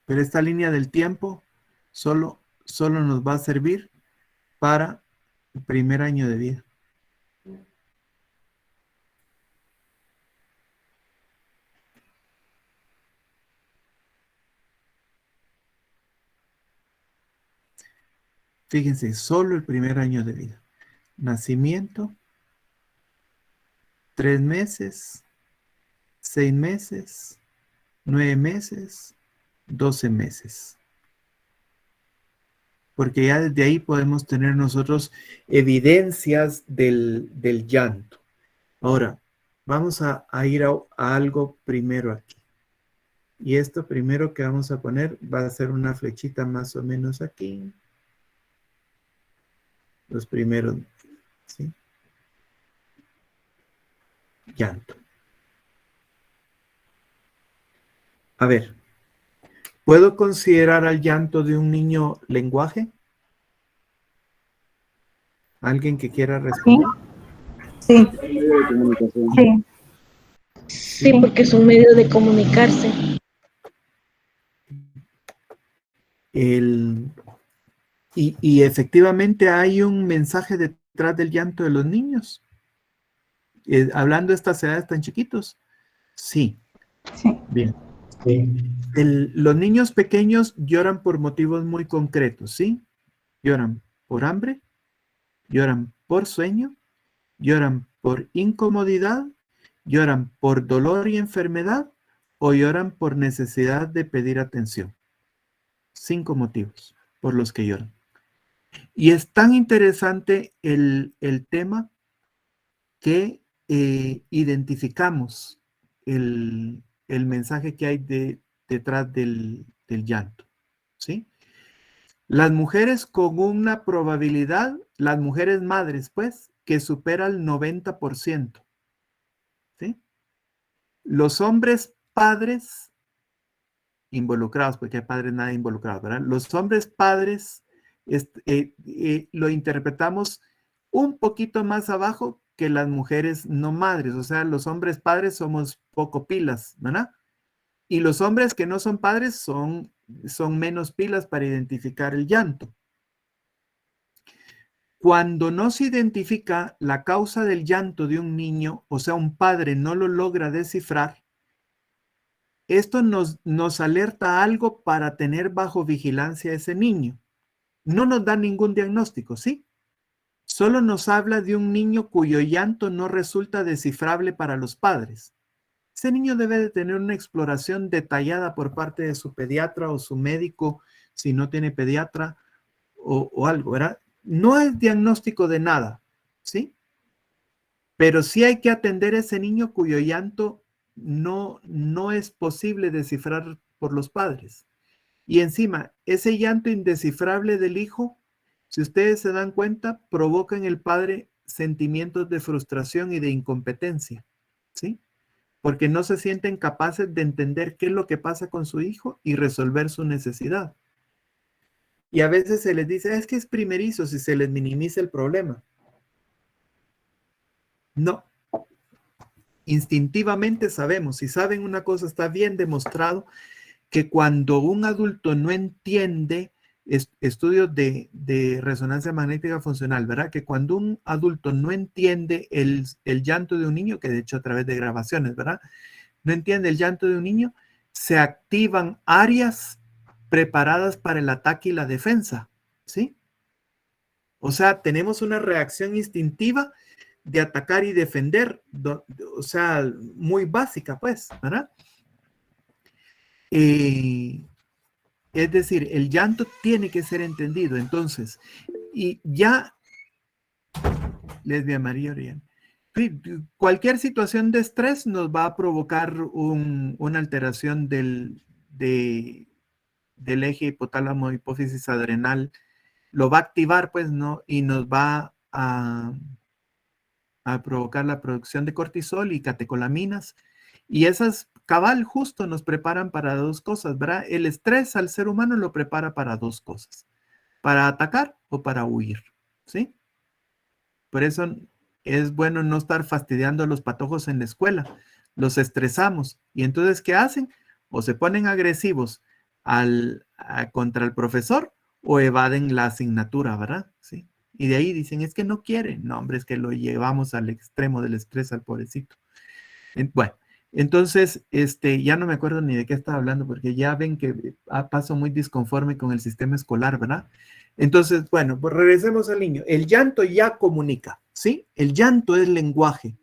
Pero esta línea del tiempo solo nos va a servir para el primer año de vida. Fíjense, solo el primer año de vida. Nacimiento, 3 meses, 6 meses, 9 meses, 12 meses. Porque ya desde ahí podemos tener nosotros evidencias del llanto. Ahora, vamos a ir a algo primero aquí. Y esto primero que vamos a poner va a ser una flechita más o menos aquí. Los primeros, ¿sí? Llanto. A ver, ¿puedo considerar al llanto de un niño lenguaje? ¿Alguien que quiera responder? Sí, Medio de comunicación. sí, sí, porque es un medio de comunicarse. Y efectivamente hay un mensaje detrás del llanto de los niños. Hablando de estas edades tan chiquitos. Sí. Sí. Bien. Los niños pequeños lloran por motivos muy concretos, ¿sí? Lloran por hambre, lloran por sueño, lloran por incomodidad, lloran por dolor y enfermedad o lloran por necesidad de pedir atención. 5 motivos por los que lloran. Y es tan interesante el tema que identificamos el mensaje que hay detrás del llanto, ¿sí? Las mujeres con una probabilidad, las mujeres madres, pues, que supera el 90%, ¿sí? Los hombres padres involucrados, porque hay padres nada involucrados, ¿verdad? Los hombres padres lo interpretamos un poquito más abajo que las mujeres no madres, o sea, los hombres padres somos poco pilas, ¿verdad? Y los hombres que no son padres son menos pilas para identificar el llanto. Cuando no se identifica la causa del llanto de un niño, o sea, un padre no lo logra descifrar, esto nos alerta a algo para tener bajo vigilancia a ese niño. no nos da ningún diagnóstico, ¿sí? Solo nos habla de un niño cuyo llanto no resulta descifrable para los padres. Ese niño debe de tener una exploración detallada por parte de su pediatra o su médico, si no tiene pediatra o algo, ¿verdad? No es diagnóstico de nada, ¿sí? Pero sí hay que atender a ese niño cuyo llanto no es posible descifrar por los padres. Y encima, ese llanto indescifrable del hijo, si ustedes se dan cuenta, provoca en el padre sentimientos de frustración y de incompetencia, ¿sí? Porque no se sienten capaces de entender qué es lo que pasa con su hijo y resolver su necesidad. Y a veces se les dice, es que es primerizo, si se les minimiza el problema. No. Instintivamente sabemos, si saben una cosa, está bien demostrado que cuando un adulto no entiende, estudios de resonancia magnética funcional, ¿verdad? Que cuando un adulto no entiende el llanto de un niño, que de hecho a través de grabaciones, ¿verdad? No entiende el llanto de un niño, se activan áreas preparadas para el ataque y la defensa, ¿sí? O sea, tenemos una reacción instintiva de atacar y defender, o sea, muy básica, pues, ¿verdad? Es decir, el llanto tiene que ser entendido. Entonces, y ya, Lesbia María Orián, cualquier situación de estrés nos va a provocar una alteración del eje hipotálamo hipófisis adrenal. Lo va a activar, pues, ¿no? Y nos va a provocar la producción de cortisol y catecolaminas. Y esas cabal justo nos preparan para dos cosas, ¿verdad? El estrés al ser humano lo prepara para dos cosas, para atacar o para huir, ¿sí? Por eso es bueno no estar fastidiando a los patojos en la escuela. Los estresamos. ¿Y entonces qué hacen? O se ponen agresivos contra el profesor o evaden la asignatura, ¿verdad? Sí. Y de ahí dicen, es que no quieren. No, hombre, es que lo llevamos al extremo del estrés al pobrecito. Bueno, entonces, ya no me acuerdo ni de qué estaba hablando, porque ya ven que paso muy disconforme con el sistema escolar, ¿verdad? Entonces, bueno, pues regresemos al niño. El llanto ya comunica, ¿sí? El llanto es lenguaje.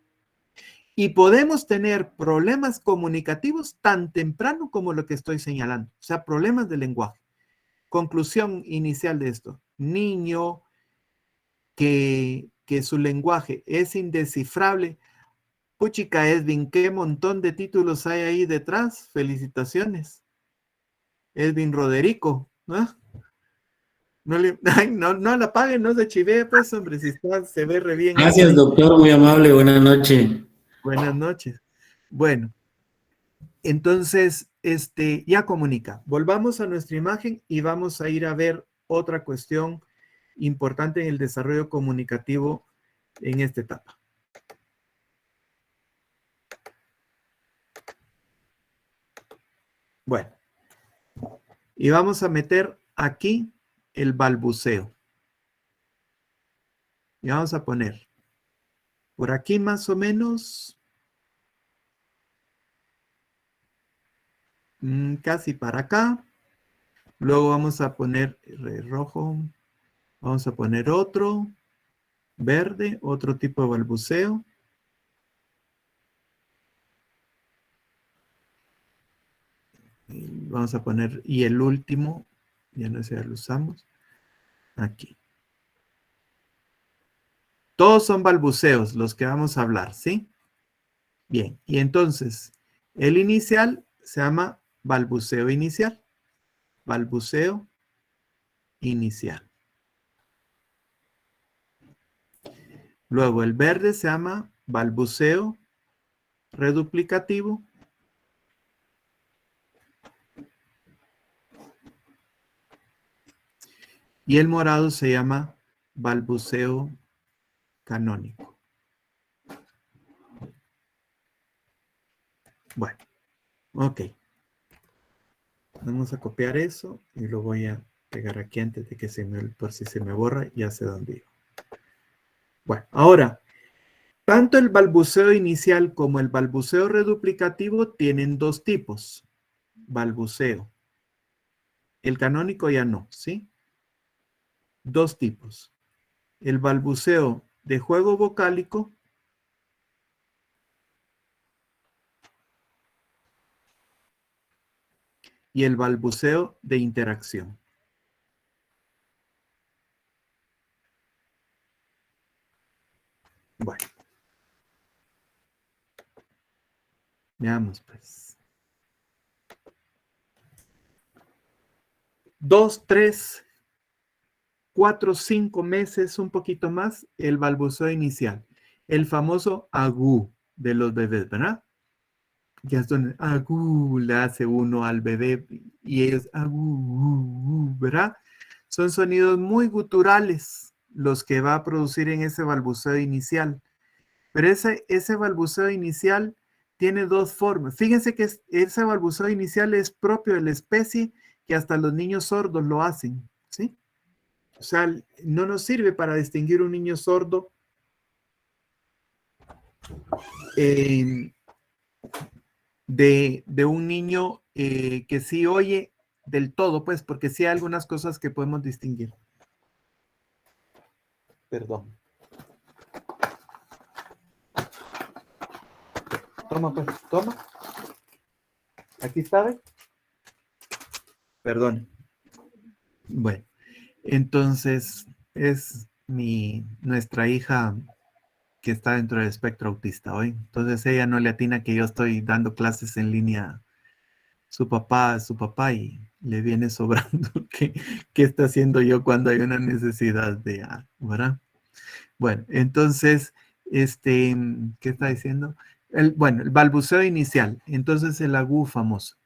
Y podemos tener problemas comunicativos tan temprano como lo que estoy señalando, o sea, problemas de lenguaje. Conclusión inicial de esto. Niño que su lenguaje es indescifrable. Puchica, Edwin, qué montón de títulos hay ahí detrás. Felicitaciones. Edwin Roderico, ¿no? No la apaguen, no se chivee, pues, hombre, si está, se ve re bien. Gracias, doctor, muy amable, buenas noches. Buenas noches. Bueno, entonces, ya comunica. Volvamos a nuestra imagen y vamos a ir a ver otra cuestión importante en el desarrollo comunicativo en esta etapa. Bueno, y vamos a meter aquí el balbuceo. Y vamos a poner por aquí más o menos, casi para acá. Luego vamos a poner rojo, vamos a poner otro, verde, otro tipo de balbuceo. Y vamos a poner, y el último, ya no sé, ya lo usamos, aquí. Todos son balbuceos los que vamos a hablar, ¿sí? Bien, y entonces, el inicial se llama balbuceo inicial. Balbuceo inicial. Luego el verde se llama balbuceo reduplicativo. Y el morado se llama balbuceo canónico. Bueno, ok. Vamos a copiar eso y lo voy a pegar aquí antes de que por si se me borra, ya sé dónde iba. Bueno, ahora, tanto el balbuceo inicial como el balbuceo reduplicativo tienen dos tipos. Balbuceo. El canónico ya no, ¿sí? dos tipos. El balbuceo de juego vocálico y el balbuceo de interacción. Bueno. Veamos pues. 2, 3, 4, 5 meses, un poquito más, el balbuceo inicial. El famoso agú de los bebés, ¿verdad? Ya es donde agú le hace uno al bebé y ellos agú, ¿verdad? Son sonidos muy guturales los que va a producir en ese balbuceo inicial. Pero ese balbuceo inicial tiene dos formas. Fíjense que ese balbuceo inicial es propio de la especie, que hasta los niños sordos lo hacen, ¿sí? O sea, no nos sirve para distinguir un niño sordo de un niño que sí oye del todo, pues, porque sí hay algunas cosas que podemos distinguir. Perdón. Toma, pues, toma. Aquí está, ¿ve? Perdón. Bueno, entonces es nuestra hija que está dentro del espectro autista hoy. Entonces ella no le atina que yo estoy dando clases en línea su papá, y le viene sobrando qué está haciendo yo cuando hay una necesidad de algo, ¿verdad? Bueno, entonces, ¿qué está diciendo? Bueno, el balbuceo inicial, entonces el agú famoso.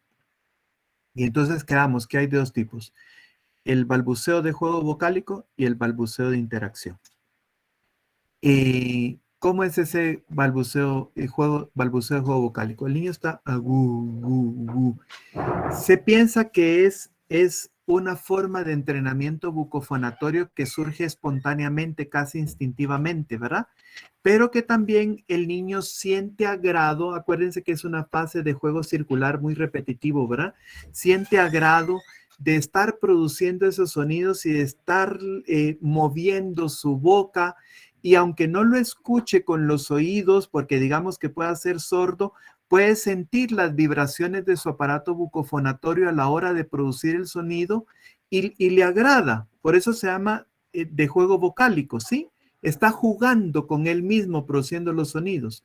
Y entonces quedamos que hay de dos tipos. El balbuceo de juego vocálico y el balbuceo de interacción. ¿Cómo es ese balbuceo de juego vocálico? El niño está agú, gu, gu. Se piensa que es una forma de entrenamiento bucofonatorio que surge espontáneamente, casi instintivamente, ¿verdad? Pero que también el niño siente agrado. Acuérdense que es una fase de juego circular muy repetitivo, ¿verdad? Siente agrado de estar produciendo esos sonidos y de estar moviendo su boca. Y aunque no lo escuche con los oídos, porque digamos que pueda ser sordo, puede sentir las vibraciones de su aparato bucofonatorio a la hora de producir el sonido y le agrada. Por eso se llama de juego vocálico, ¿sí? Está jugando con él mismo produciendo los sonidos.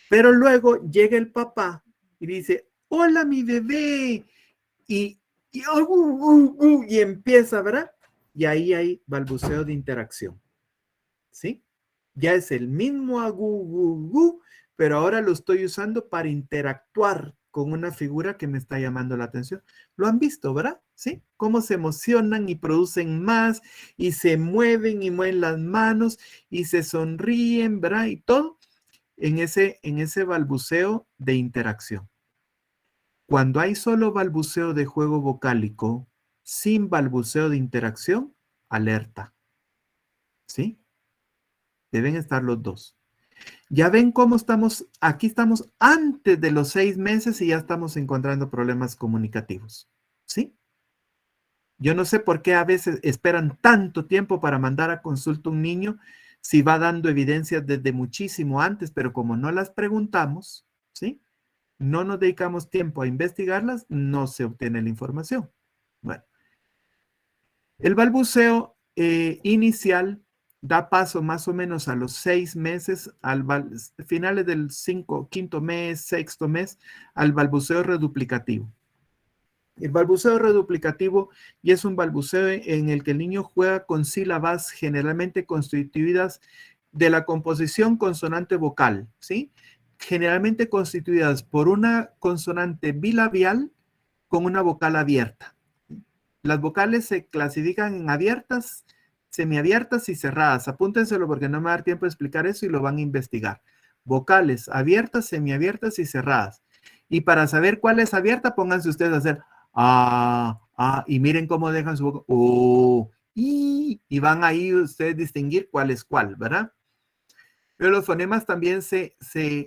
Pero luego llega el papá y dice, hola mi bebé. Y empieza, ¿verdad? Y ahí hay balbuceo de interacción, ¿sí? Ya es el mismo agú, pero ahora lo estoy usando para interactuar con una figura que me está llamando la atención. Lo han visto, ¿verdad? ¿Sí? Cómo se emocionan y producen más y se mueven y mueven las manos y se sonríen, ¿verdad? Y todo en ese balbuceo de interacción. Cuando hay solo balbuceo de juego vocálico, sin balbuceo de interacción, alerta. ¿Sí? Deben estar los dos. Ya ven cómo estamos, aquí estamos antes de los 6 meses y ya estamos encontrando problemas comunicativos. ¿Sí? Yo no sé por qué a veces esperan tanto tiempo para mandar a consulta a un niño si va dando evidencias desde muchísimo antes, pero como no las preguntamos, ¿sí? No nos dedicamos tiempo a investigarlas, no se obtiene la información. Bueno, el balbuceo inicial da paso más o menos a los 6 meses, finales del quinto mes, sexto mes, al balbuceo reduplicativo. El balbuceo reduplicativo ya es un balbuceo en el que el niño juega con sílabas generalmente constituidas de la composición consonante vocal, ¿sí? Generalmente constituidas por una consonante bilabial con una vocal abierta. Las vocales se clasifican en abiertas, semiabiertas y cerradas. Apúntenselo porque no me va a dar tiempo de explicar eso y lo van a investigar. Vocales abiertas, semiabiertas y cerradas. Y para saber cuál es abierta, pónganse ustedes a hacer y miren cómo dejan su boca. Y van ahí ustedes distinguir cuál es cuál, ¿verdad? Pero los fonemas también se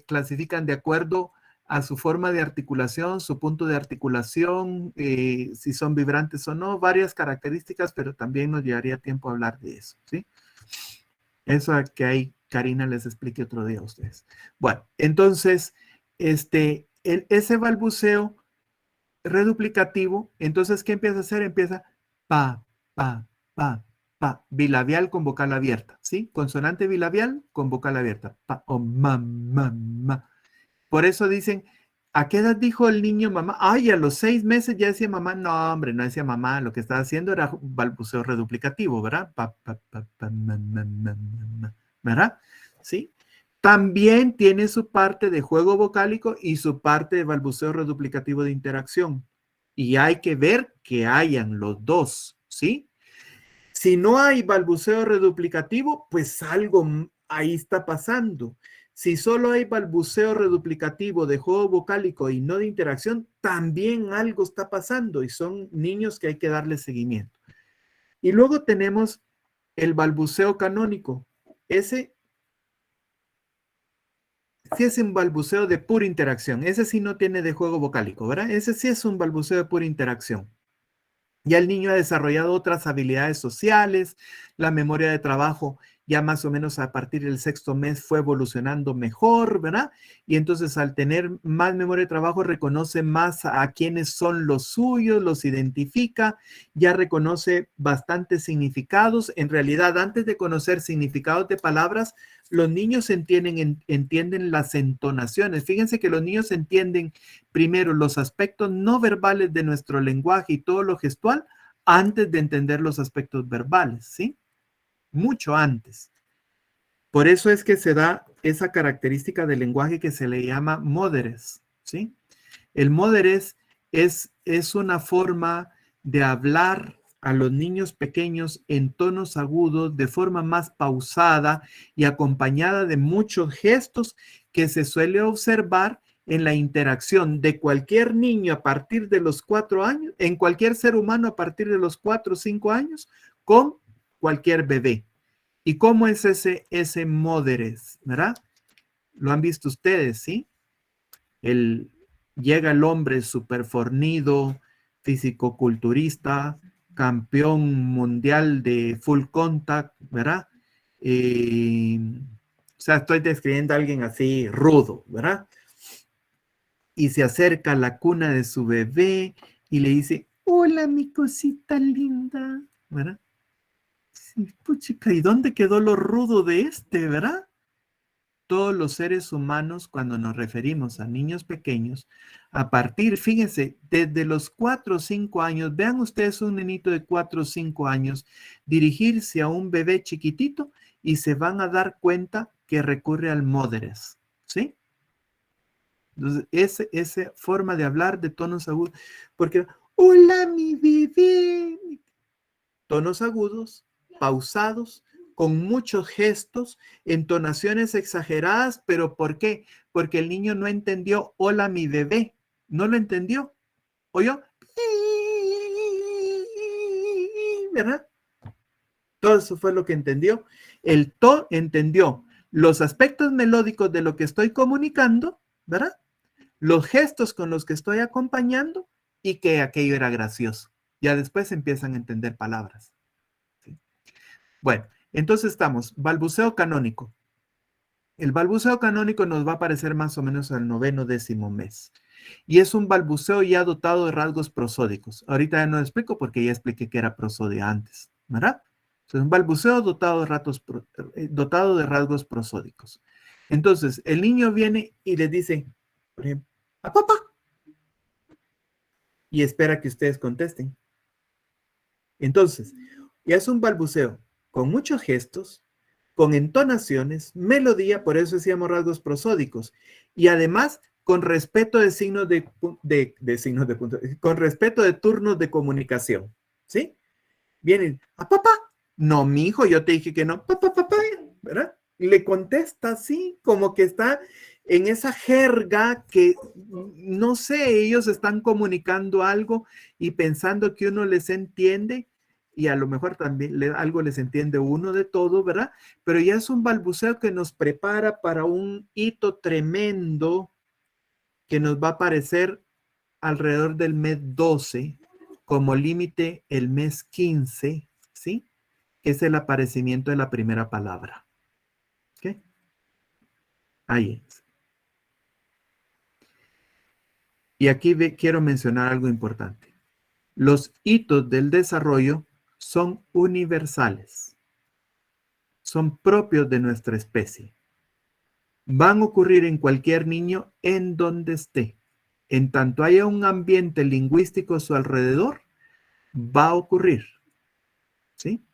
clasifican de acuerdo a su forma de articulación, su punto de articulación, si son vibrantes o no, varias características, pero también nos llevaría tiempo a hablar de eso, ¿sí? Eso que ahí Karina les explique otro día a ustedes. Bueno, entonces, ese balbuceo reduplicativo, entonces, ¿qué empieza a hacer? Empieza pa, pa, pa, pa, bilabial con vocal abierta, ¿sí? Consonante bilabial con vocal abierta, pa, o ma, ma, ma. Por eso dicen, ¿a qué edad dijo el niño mamá? Ay, a los 6 meses ya decía mamá. No, hombre, no decía mamá. Lo que estaba haciendo era balbuceo reduplicativo, ¿verdad? Pa, pa, pa, pa, ma, ma, ma, ma, ¿verdad? ¿Sí? También tiene su parte de juego vocálico y su parte de balbuceo reduplicativo de interacción. Y hay que ver que hayan los dos, ¿sí? Si no hay balbuceo reduplicativo, pues algo ahí está pasando. Si solo hay balbuceo reduplicativo de juego vocálico y no de interacción, también algo está pasando y son niños que hay que darle seguimiento. Y luego tenemos el balbuceo canónico. Ese sí es un balbuceo de pura interacción. Ese sí no tiene de juego vocálico, ¿verdad? Ese sí es un balbuceo de pura interacción. Ya el niño ha desarrollado otras habilidades sociales, la memoria de trabajo ya más o menos a partir del 6º mes fue evolucionando mejor, ¿verdad? Y entonces al tener más memoria de trabajo reconoce más a quiénes son los suyos, los identifica, ya reconoce bastantes significados. En realidad, antes de conocer significados de palabras, los niños entienden las entonaciones. Fíjense que los niños entienden primero los aspectos no verbales de nuestro lenguaje y todo lo gestual antes de entender los aspectos verbales, ¿sí? Mucho antes. Por eso es que se da esa característica del lenguaje que se le llama móderes, ¿sí? El móderes es una forma de hablar a los niños pequeños en tonos agudos, de forma más pausada y acompañada de muchos gestos que se suele observar en la interacción de cualquier niño a partir de los 4 años, en cualquier ser humano a partir de los 4 o 5 años, con cualquier bebé. ¿Y cómo es ese móderes, verdad? Lo han visto ustedes, ¿sí? Llega el hombre súper fornido, físico-culturista, campeón mundial de full contact, ¿verdad? O sea, estoy describiendo a alguien así rudo, ¿verdad? Y se acerca a la cuna de su bebé y le dice, hola, mi cosita linda, ¿verdad? Sí, puchica, ¿y dónde quedó lo rudo de verdad? Todos los seres humanos, cuando nos referimos a niños pequeños, a partir, fíjense, desde los 4 o 5 años, vean ustedes un nenito de 4 o 5 años dirigirse a un bebé chiquitito y se van a dar cuenta que recurre al móderes, ¿sí? Entonces, esa forma de hablar de tonos agudos, porque, hola, mi bebé, tonos agudos, pausados, con muchos gestos, entonaciones exageradas, pero ¿por qué? Porque el niño no entendió, hola mi bebé, no lo entendió, ¿oyó? ¿Verdad? Todo eso fue lo que entendió. El to entendió los aspectos melódicos de lo que estoy comunicando, ¿verdad? Los gestos con los que estoy acompañando y que aquello era gracioso. Ya después empiezan a entender palabras. ¿Sí? Bueno, entonces estamos, balbuceo canónico. El balbuceo canónico nos va a aparecer más o menos al 9º, 10º mes. Y es un balbuceo ya dotado de rasgos prosódicos. Ahorita ya no explico porque ya expliqué que era prosodia antes, ¿verdad? Entonces, un balbuceo dotado de rasgos prosódicos. Entonces, el niño viene y le dice, por ejemplo, ¡a papá! Y espera que ustedes contesten. Entonces, ya es un balbuceo con muchos gestos, con entonaciones, melodía, por eso decíamos rasgos prosódicos, y además con respeto de signos con respeto de turnos de comunicación, ¿sí? Vienen, ¿a papá? No, mi hijo, yo te dije que no, papá, ¿verdad? Y le contesta así, como que está en esa jerga que, no sé, ellos están comunicando algo y pensando que uno les entiende, y a lo mejor también algo les entiende uno de todo, ¿verdad? Pero ya es un balbuceo que nos prepara para un hito tremendo que nos va a aparecer alrededor del mes 12, como límite el mes 15, ¿sí? Que es el aparecimiento de la primera palabra. ¿Ok? Ahí es. Y aquí quiero mencionar algo importante. Los hitos del desarrollo son universales. Son propios de nuestra especie. Van a ocurrir en cualquier niño en donde esté. En tanto haya un ambiente lingüístico a su alrededor, va a ocurrir. ¿Sí?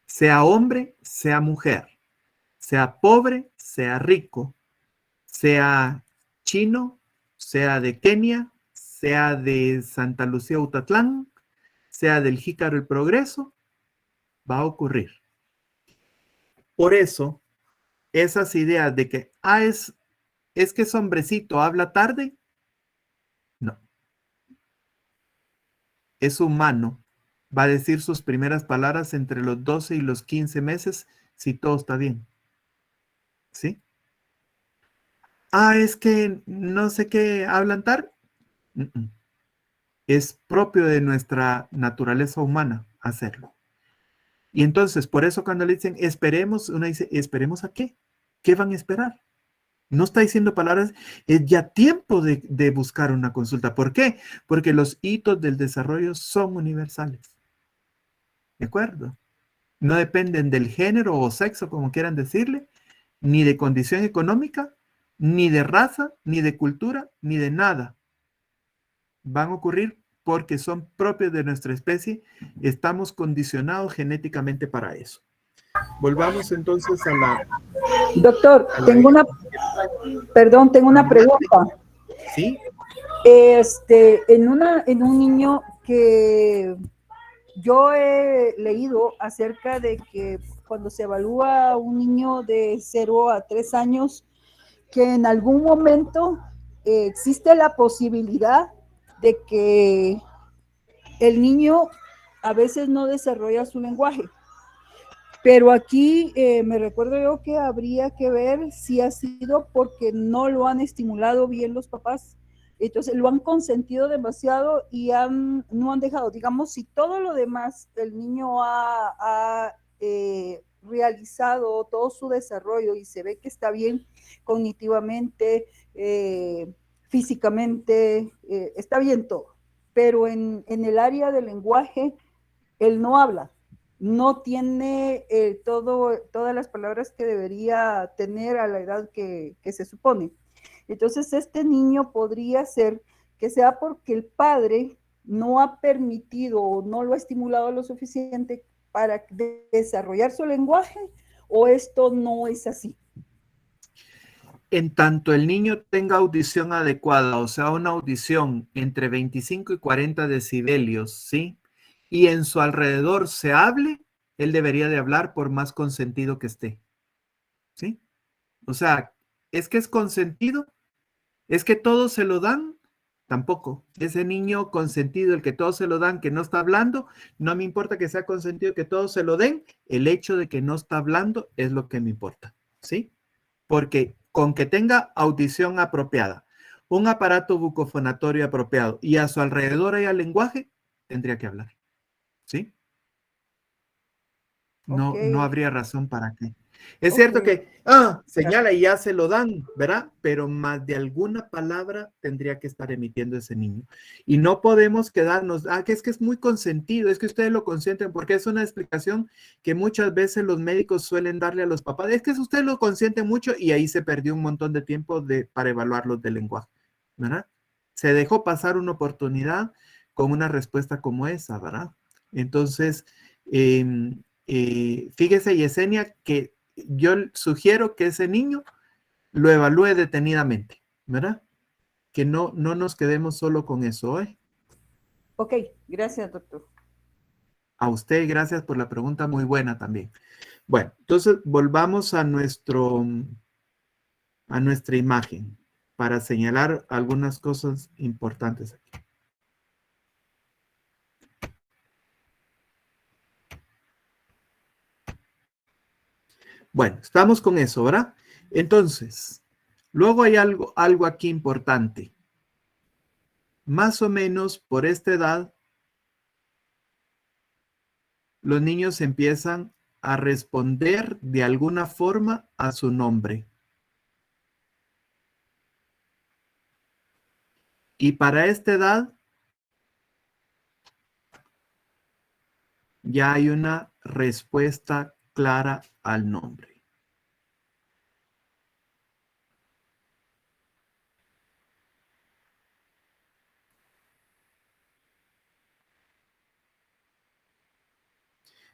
Sea hombre, sea mujer, sea pobre, sea rico, sea chino, sea de Kenia, sea de Santa Lucía Utatlán, sea del Jícaro el Progreso, va a ocurrir. Por eso, esas ideas de que, es que es hombrecito, habla tarde, no. Es humano, va a decir sus primeras palabras entre los 12 y los 15 meses si todo está bien. ¿Sí? Es que no sé qué hablan tarde. Es propio de nuestra naturaleza humana hacerlo. Y entonces, por eso cuando le dicen esperemos, uno dice, ¿esperemos a qué? ¿Qué van a esperar? No está diciendo palabras, es ya tiempo de buscar una consulta. ¿Por qué? Porque los hitos del desarrollo son universales. ¿De acuerdo? No dependen del género o sexo, como quieran decirle, ni de condición económica, ni de raza, ni de cultura, ni de nada. Van a ocurrir porque son propios de nuestra especie. Estamos condicionados genéticamente para eso. Volvamos entonces a la... Doctor, tengo una pregunta. ¿Sí? En un niño que yo he leído acerca de que cuando se evalúa un niño de 0 a 3 años, que en algún momento existe la posibilidad de que el niño a veces no desarrolla su lenguaje. Pero aquí me recuerdo yo que habría que ver si ha sido porque no lo han estimulado bien los papás. Entonces lo han consentido demasiado y no han dejado, digamos, si todo lo demás el niño ha realizado todo su desarrollo y se ve que está bien cognitivamente, físicamente, está bien todo. Pero en el área del lenguaje, él no habla. No tiene todas las palabras que debería tener a la edad que se supone. Entonces, este niño podría ser que sea porque el padre no ha permitido o no lo ha estimulado lo suficiente para desarrollar su lenguaje, o esto no es así. En tanto el niño tenga audición adecuada, o sea, una audición entre 25 y 40 decibelios, ¿sí? Y en su alrededor se hable, él debería de hablar por más consentido que esté, ¿sí? O sea, ¿es que es consentido? ¿Es que todos se lo dan? Tampoco. Ese niño consentido, el que todos se lo dan, que no está hablando, no me importa que sea consentido, que todos se lo den, el hecho de que no está hablando es lo que me importa, ¿sí? Porque con que tenga audición apropiada, un aparato bucofonatorio apropiado y a su alrededor haya lenguaje, tendría que hablar, ¿sí? No, Ok. no habría razón para qué. Es cierto que, señala y ya se lo dan, ¿verdad? Pero más de alguna palabra tendría que estar emitiendo ese niño. Y no podemos quedarnos, que es muy consentido, es que ustedes lo consienten, porque es una explicación que muchas veces los médicos suelen darle a los papás. Es que ustedes lo consienten mucho y ahí se perdió un montón de tiempo para evaluarlos de lenguaje, ¿verdad? Se dejó pasar una oportunidad con una respuesta como esa, ¿verdad? Entonces, fíjese, Yesenia, que yo sugiero que ese niño lo evalúe detenidamente, ¿verdad? Que no nos quedemos solo con eso, ¿eh? Ok, gracias, doctor. A usted, gracias por la pregunta, muy buena también. Bueno, entonces volvamos a nuestra imagen para señalar algunas cosas importantes aquí. Bueno, estamos con eso, ¿verdad? Entonces, Luego hay algo aquí importante. Más o menos por esta edad, los niños empiezan a responder de alguna forma a su nombre. Y para esta edad ya hay una respuesta clara al nombre.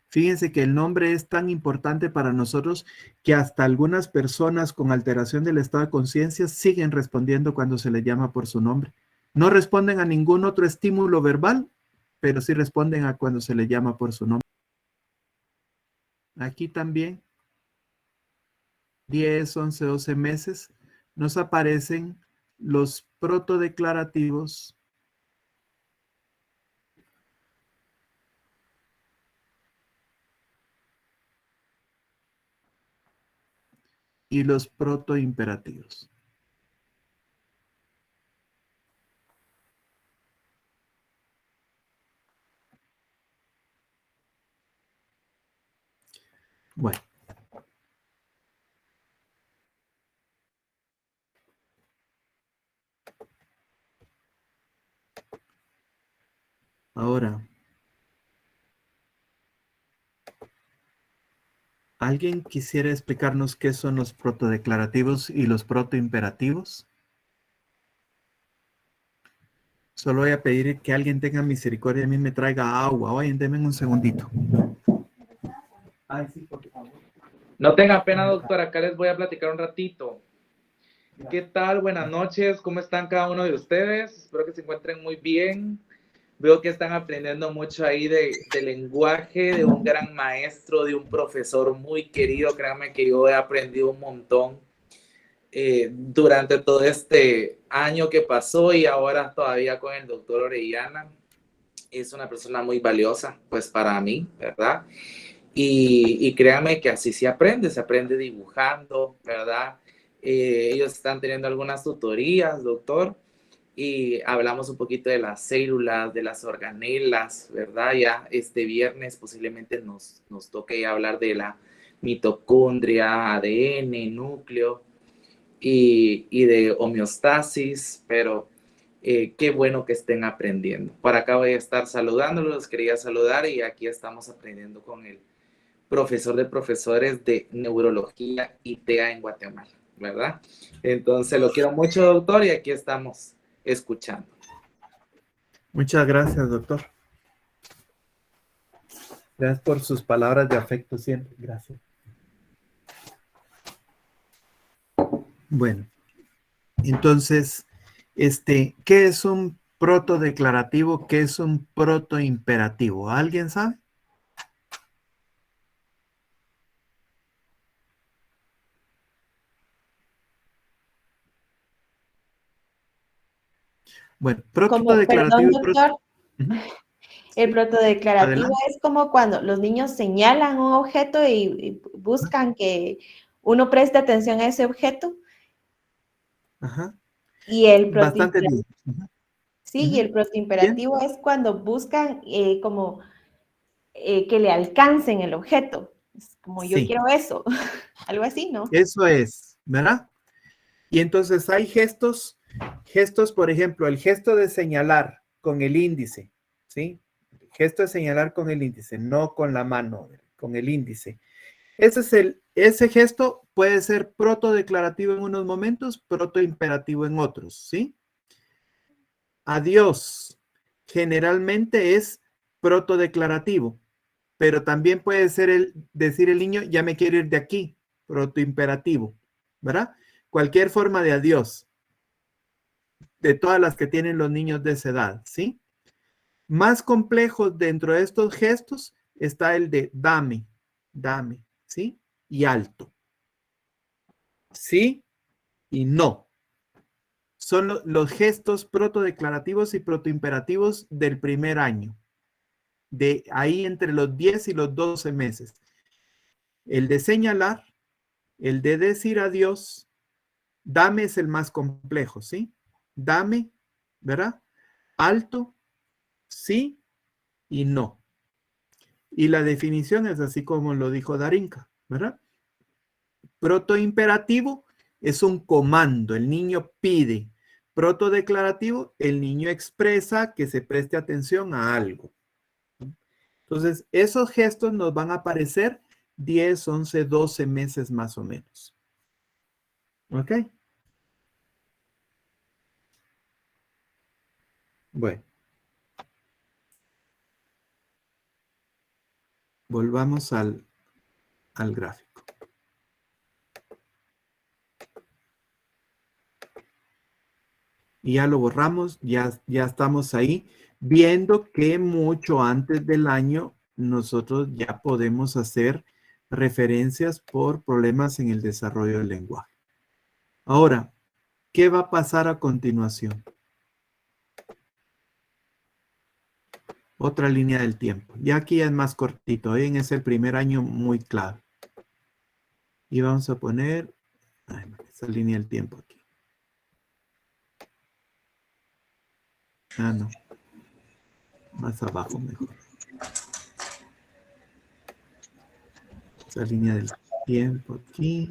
Fíjense que el nombre es tan importante para nosotros que hasta algunas personas con alteración del estado de conciencia siguen respondiendo cuando se les llama por su nombre. No responden a ningún otro estímulo verbal, pero sí responden a cuando se les llama por su nombre. Aquí también, 10, 11, 12 meses, nos aparecen los protodeclarativos y los protoimperativos. Bueno. Ahora, ¿alguien quisiera explicarnos qué son los protodeclarativos y los protoimperativos? Solo voy a pedir que alguien tenga misericordia y a mí me traiga agua. Oye, denme un segundito. Ay, sí, por favor. No tenga pena, doctor, acá les voy a platicar un ratito. ¿Qué tal? Buenas noches, ¿cómo están cada uno de ustedes? Espero que se encuentren muy bien. Veo que están aprendiendo mucho ahí de lenguaje, de un gran maestro, de un profesor muy querido. Créanme que yo he aprendido un montón durante todo este año que pasó y ahora todavía con el doctor Orellana. Es una persona muy valiosa, pues para mí, ¿verdad? Y créanme que así se aprende dibujando, ¿verdad? Ellos están teniendo algunas tutorías, doctor, y hablamos un poquito de las células, de las organelas, ¿verdad? Ya este viernes posiblemente nos toque hablar de la mitocondria, ADN, núcleo y de homeostasis, pero qué bueno que estén aprendiendo. Por acá voy a estar saludándolos, quería saludar y aquí estamos aprendiendo con el profesor de profesores de neurología ITEA en Guatemala, ¿verdad? Entonces lo quiero mucho, doctor, y aquí estamos escuchando. Muchas gracias, doctor. Gracias por sus palabras de afecto siempre. Gracias. Bueno, entonces, ¿qué es un protodeclarativo? ¿Qué es un protoimperativo? ¿Alguien sabe? Bueno, Como, perdón, protodeclarativo y doctor, el protodeclarativo Adelante. es como cuando los niños señalan un objeto y buscan que uno preste atención a ese objeto. Ajá. Y el Bastante protoimperativo, bien. sí, y el protoimperativo es cuando buscan como que le alcancen el objeto. Es como yo Sí. quiero eso, algo así, ¿no? Eso es, ¿verdad? Y entonces hay gestos, por ejemplo, el gesto de señalar con el índice, ¿sí? El gesto de señalar con el índice, no con la mano, con el índice. Ese gesto puede ser protodeclarativo en unos momentos, protoimperativo en otros, ¿sí? Adiós, generalmente es protodeclarativo, pero también puede ser decir el niño, ya me quiero ir de aquí, protoimperativo, ¿verdad? Cualquier forma de adiós, de todas las que tienen los niños de esa edad, ¿sí? Más complejos dentro de estos gestos está el de dame, ¿sí? Y alto. Sí y no. Son los gestos protodeclarativos y protoimperativos del primer año. De ahí entre los 10 y los 12 meses. El de señalar, el de decir adiós Dame es el más complejo, ¿sí? Dame, ¿verdad? Alto, sí y no. Y la definición es así como lo dijo Darinka, ¿verdad? Protoimperativo es un comando, el niño pide. Protodeclarativo, el niño expresa que se preste atención a algo. Entonces, esos gestos nos van a aparecer 10, 11, 12 meses más o menos. ¿Ok? Bueno. Volvamos al gráfico. Y ya lo borramos, ya estamos ahí, viendo que mucho antes del año nosotros ya podemos hacer referencias por problemas en el desarrollo del lenguaje. Ahora, ¿qué va a pasar a continuación? Otra línea del tiempo. Ya aquí es más cortito, ¿eh? Es el primer año muy claro. Y vamos a poner esa línea del tiempo aquí. Ah, no. Más abajo mejor. Esa línea del tiempo aquí.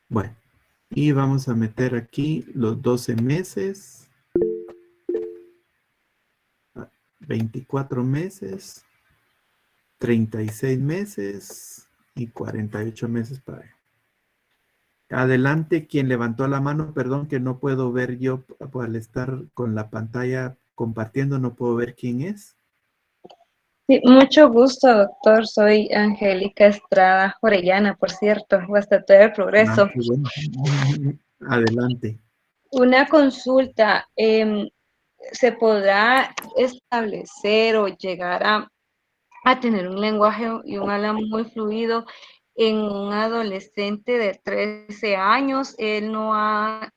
Bueno. Y vamos a meter aquí los 12 meses. 24 meses. 36 meses. Y 48 meses para él. Adelante, quien levantó la mano, perdón que no puedo ver yo al estar con la pantalla compartiendo, no puedo ver quién es. Sí, mucho gusto, doctor. Soy Angélica Estrada Orellana, por cierto, Guastatoya del Progreso. Qué bueno. Adelante. Una consulta, ¿se podrá establecer o llegar a tener un lenguaje y un habla muy fluido en un adolescente de 13 años? Él no ha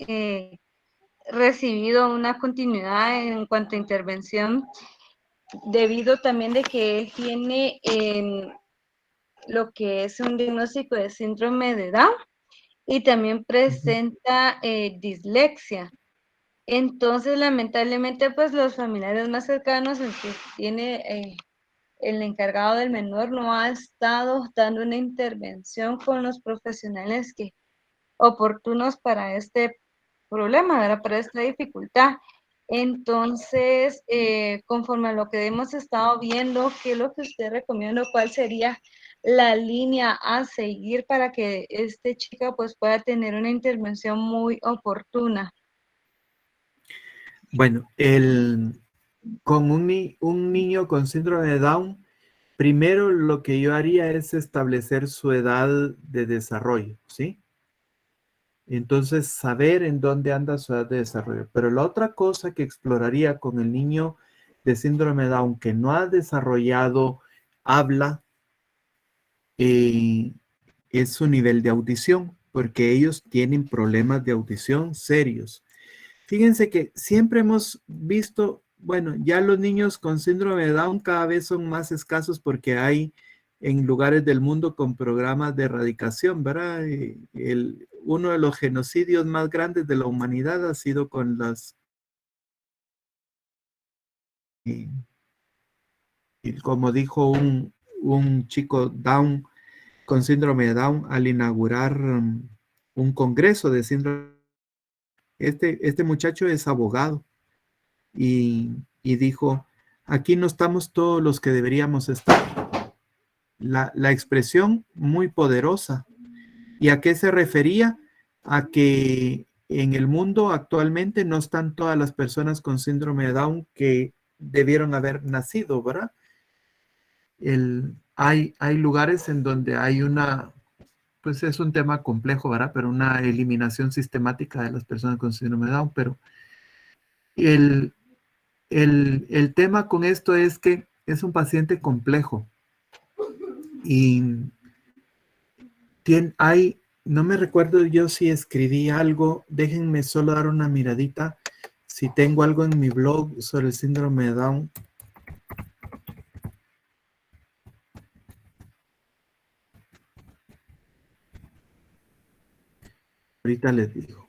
recibido una continuidad en cuanto a intervención debido también de que él tiene lo que es un diagnóstico de síndrome de Down y también presenta dislexia. Entonces, lamentablemente, pues los familiares más cercanos, el que tiene el encargado del menor, no ha estado dando una intervención con los profesionales oportunos para este problema, ¿verdad? Para esta dificultad. Entonces, conforme a lo que hemos estado viendo, ¿qué es lo que usted recomienda? ¿Cuál sería la línea a seguir para que este chico pues pueda tener una intervención muy oportuna? Bueno, con un niño con síndrome de Down, primero lo que yo haría es establecer su edad de desarrollo, ¿sí? Entonces, saber en dónde anda su edad de desarrollo. Pero la otra cosa que exploraría con el niño de síndrome de Down que no ha desarrollado habla es su nivel de audición, porque ellos tienen problemas de audición serios. Fíjense que siempre hemos visto, bueno, ya los niños con síndrome de Down cada vez son más escasos porque hay en lugares del mundo con programas de erradicación, ¿verdad? Uno de los genocidios más grandes de la humanidad ha sido con las... Y como dijo un chico Down con síndrome de Down al inaugurar un congreso de síndrome. Este muchacho es abogado y dijo, aquí no estamos todos los que deberíamos estar. La expresión muy poderosa. ¿Y a qué se refería? A que en el mundo actualmente no están todas las personas con síndrome de Down que debieron haber nacido, ¿verdad? Hay lugares en donde hay pues es un tema complejo, ¿verdad? Pero una eliminación sistemática de las personas con síndrome de Down, pero el tema con esto es que es un paciente complejo y no me recuerdo yo si escribí algo, déjenme solo dar una miradita, si tengo algo en mi blog sobre el síndrome de Down. Ahorita les digo.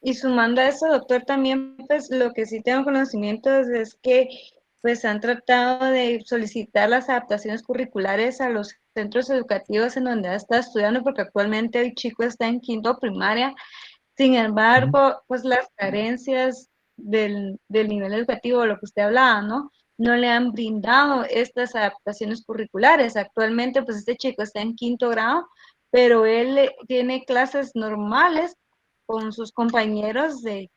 Y sumando a eso, doctor, también pues lo que sí tengo conocimientos es que pues han tratado de solicitar las adaptaciones curriculares a los centros educativos en donde está estudiando, porque actualmente el chico está en quinto primaria. Sin embargo, pues las carencias del nivel educativo, lo que usted hablaba, ¿no? No le han brindado estas adaptaciones curriculares. Actualmente, pues este chico está en quinto grado, pero él tiene clases normales con sus compañeros de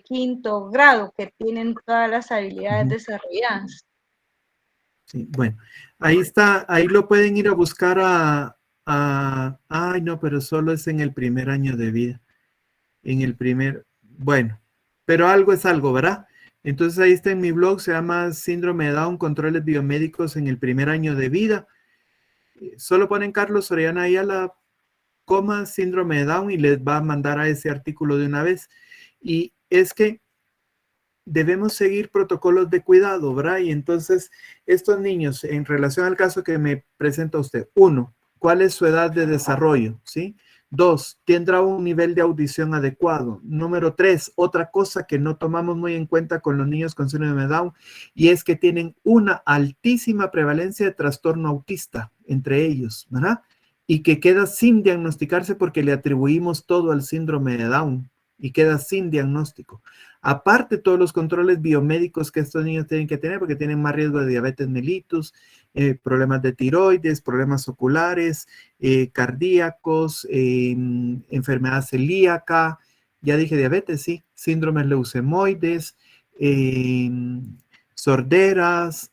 quinto grado que tienen todas las habilidades desarrolladas. Sí, bueno, ahí está, ahí lo pueden ir a buscar ay no, pero solo es en el primer año de vida. En el primer, bueno, pero algo es algo, ¿verdad? Entonces ahí está en mi blog, se llama Síndrome de Down, controles biomédicos en el primer año de vida. Solo ponen Carlos Soriana ahí a la coma síndrome de Down y les va a mandar a ese artículo de una vez. Y es que debemos seguir protocolos de cuidado, ¿verdad? Y entonces estos niños, en relación al caso que me presenta usted, 1, ¿cuál es su edad de desarrollo? ¿Sí? 2, ¿tendrá un nivel de audición adecuado? Número 3, otra cosa que no tomamos muy en cuenta con los niños con síndrome de Down, y es que tienen una altísima prevalencia de trastorno autista entre ellos, ¿verdad? Y que queda sin diagnosticarse porque le atribuimos todo al síndrome de Down y queda sin diagnóstico. Aparte, todos los controles biomédicos que estos niños tienen que tener, porque tienen más riesgo de diabetes mellitus, problemas de tiroides, problemas oculares, cardíacos, enfermedad celíaca, ya dije diabetes, sí, síndromes leucemoides, sorderas,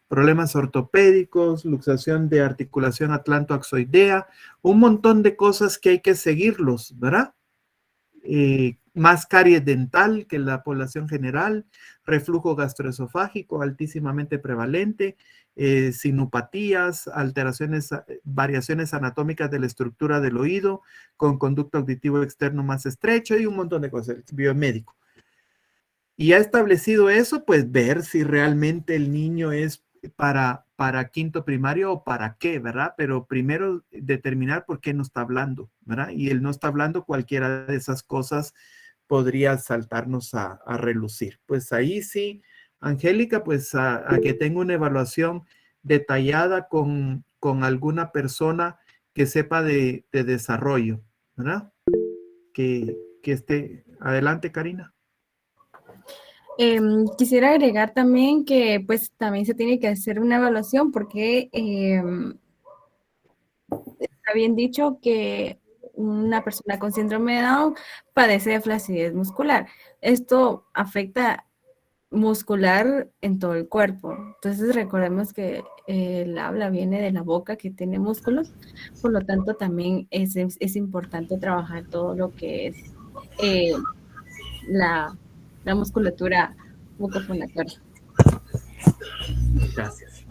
problemas ortopédicos, luxación de articulación atlantoaxoidea, un montón de cosas que hay que seguirlos, ¿verdad? Más caries dental que la población general, reflujo gastroesofágico altísimamente prevalente, sinupatías, alteraciones, variaciones anatómicas de la estructura del oído, con conducto auditivo externo más estrecho y un montón de cosas, biomédico. Y ya establecido eso, pues ver si realmente el niño es para quinto primario o para qué, ¿verdad? Pero primero determinar por qué no está hablando, ¿verdad? Y él no está hablando, cualquiera de esas cosas podría saltarnos a relucir. Pues ahí sí, Angélica, pues a que tenga una evaluación detallada con alguna persona que sepa de desarrollo, ¿verdad? Que esté. Adelante, Karina. Quisiera agregar también que pues también se tiene que hacer una evaluación porque está bien dicho que una persona con síndrome de Down padece de flacidez muscular. Esto afecta muscular en todo el cuerpo. Entonces recordemos que el habla viene de la boca que tiene músculos, por lo tanto también es importante trabajar todo lo que es la musculatura bucofonatoria. Gracias.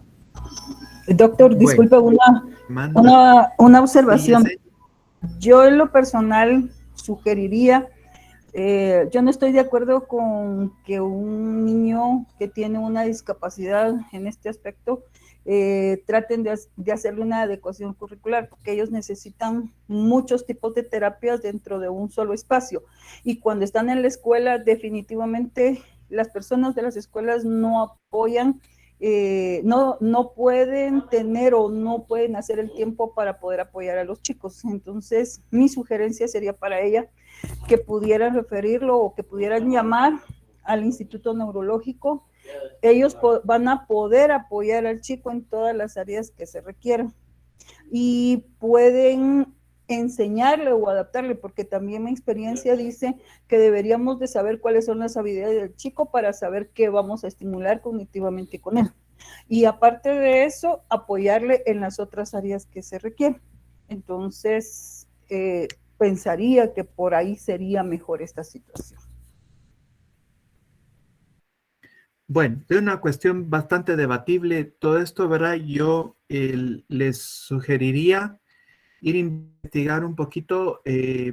Doctor, disculpe, una observación. Yo en lo personal sugeriría, yo no estoy de acuerdo con que un niño que tiene una discapacidad en este aspecto traten de hacerle una adecuación curricular, porque ellos necesitan muchos tipos de terapias dentro de un solo espacio. Y cuando están en la escuela, definitivamente las personas de las escuelas no apoyan, no pueden tener o no pueden hacer el tiempo para poder apoyar a los chicos. Entonces, mi sugerencia sería para ella que pudieran referirlo o que pudieran llamar al Instituto Neurológico. Ellos van a poder apoyar al chico en todas las áreas que se requieran y pueden enseñarle o adaptarle, porque también mi experiencia dice que deberíamos de saber cuáles son las habilidades del chico para saber qué vamos a estimular cognitivamente con él. Y aparte de eso, apoyarle en las otras áreas que se requieren. Entonces, pensaría que por ahí sería mejor esta situación. Bueno, es una cuestión bastante debatible todo esto, ¿verdad? Yo les sugeriría ir a investigar un poquito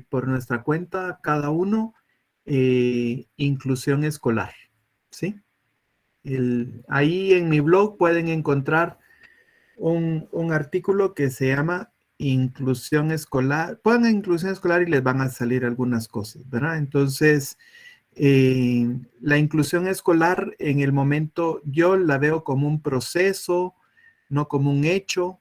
por nuestra cuenta, cada uno, inclusión escolar, ¿sí? Ahí en mi blog pueden encontrar un artículo que se llama Inclusión Escolar. Pongan Inclusión Escolar y les van a salir algunas cosas, ¿verdad? Entonces, la inclusión escolar en el momento yo la veo como un proceso, no como un hecho,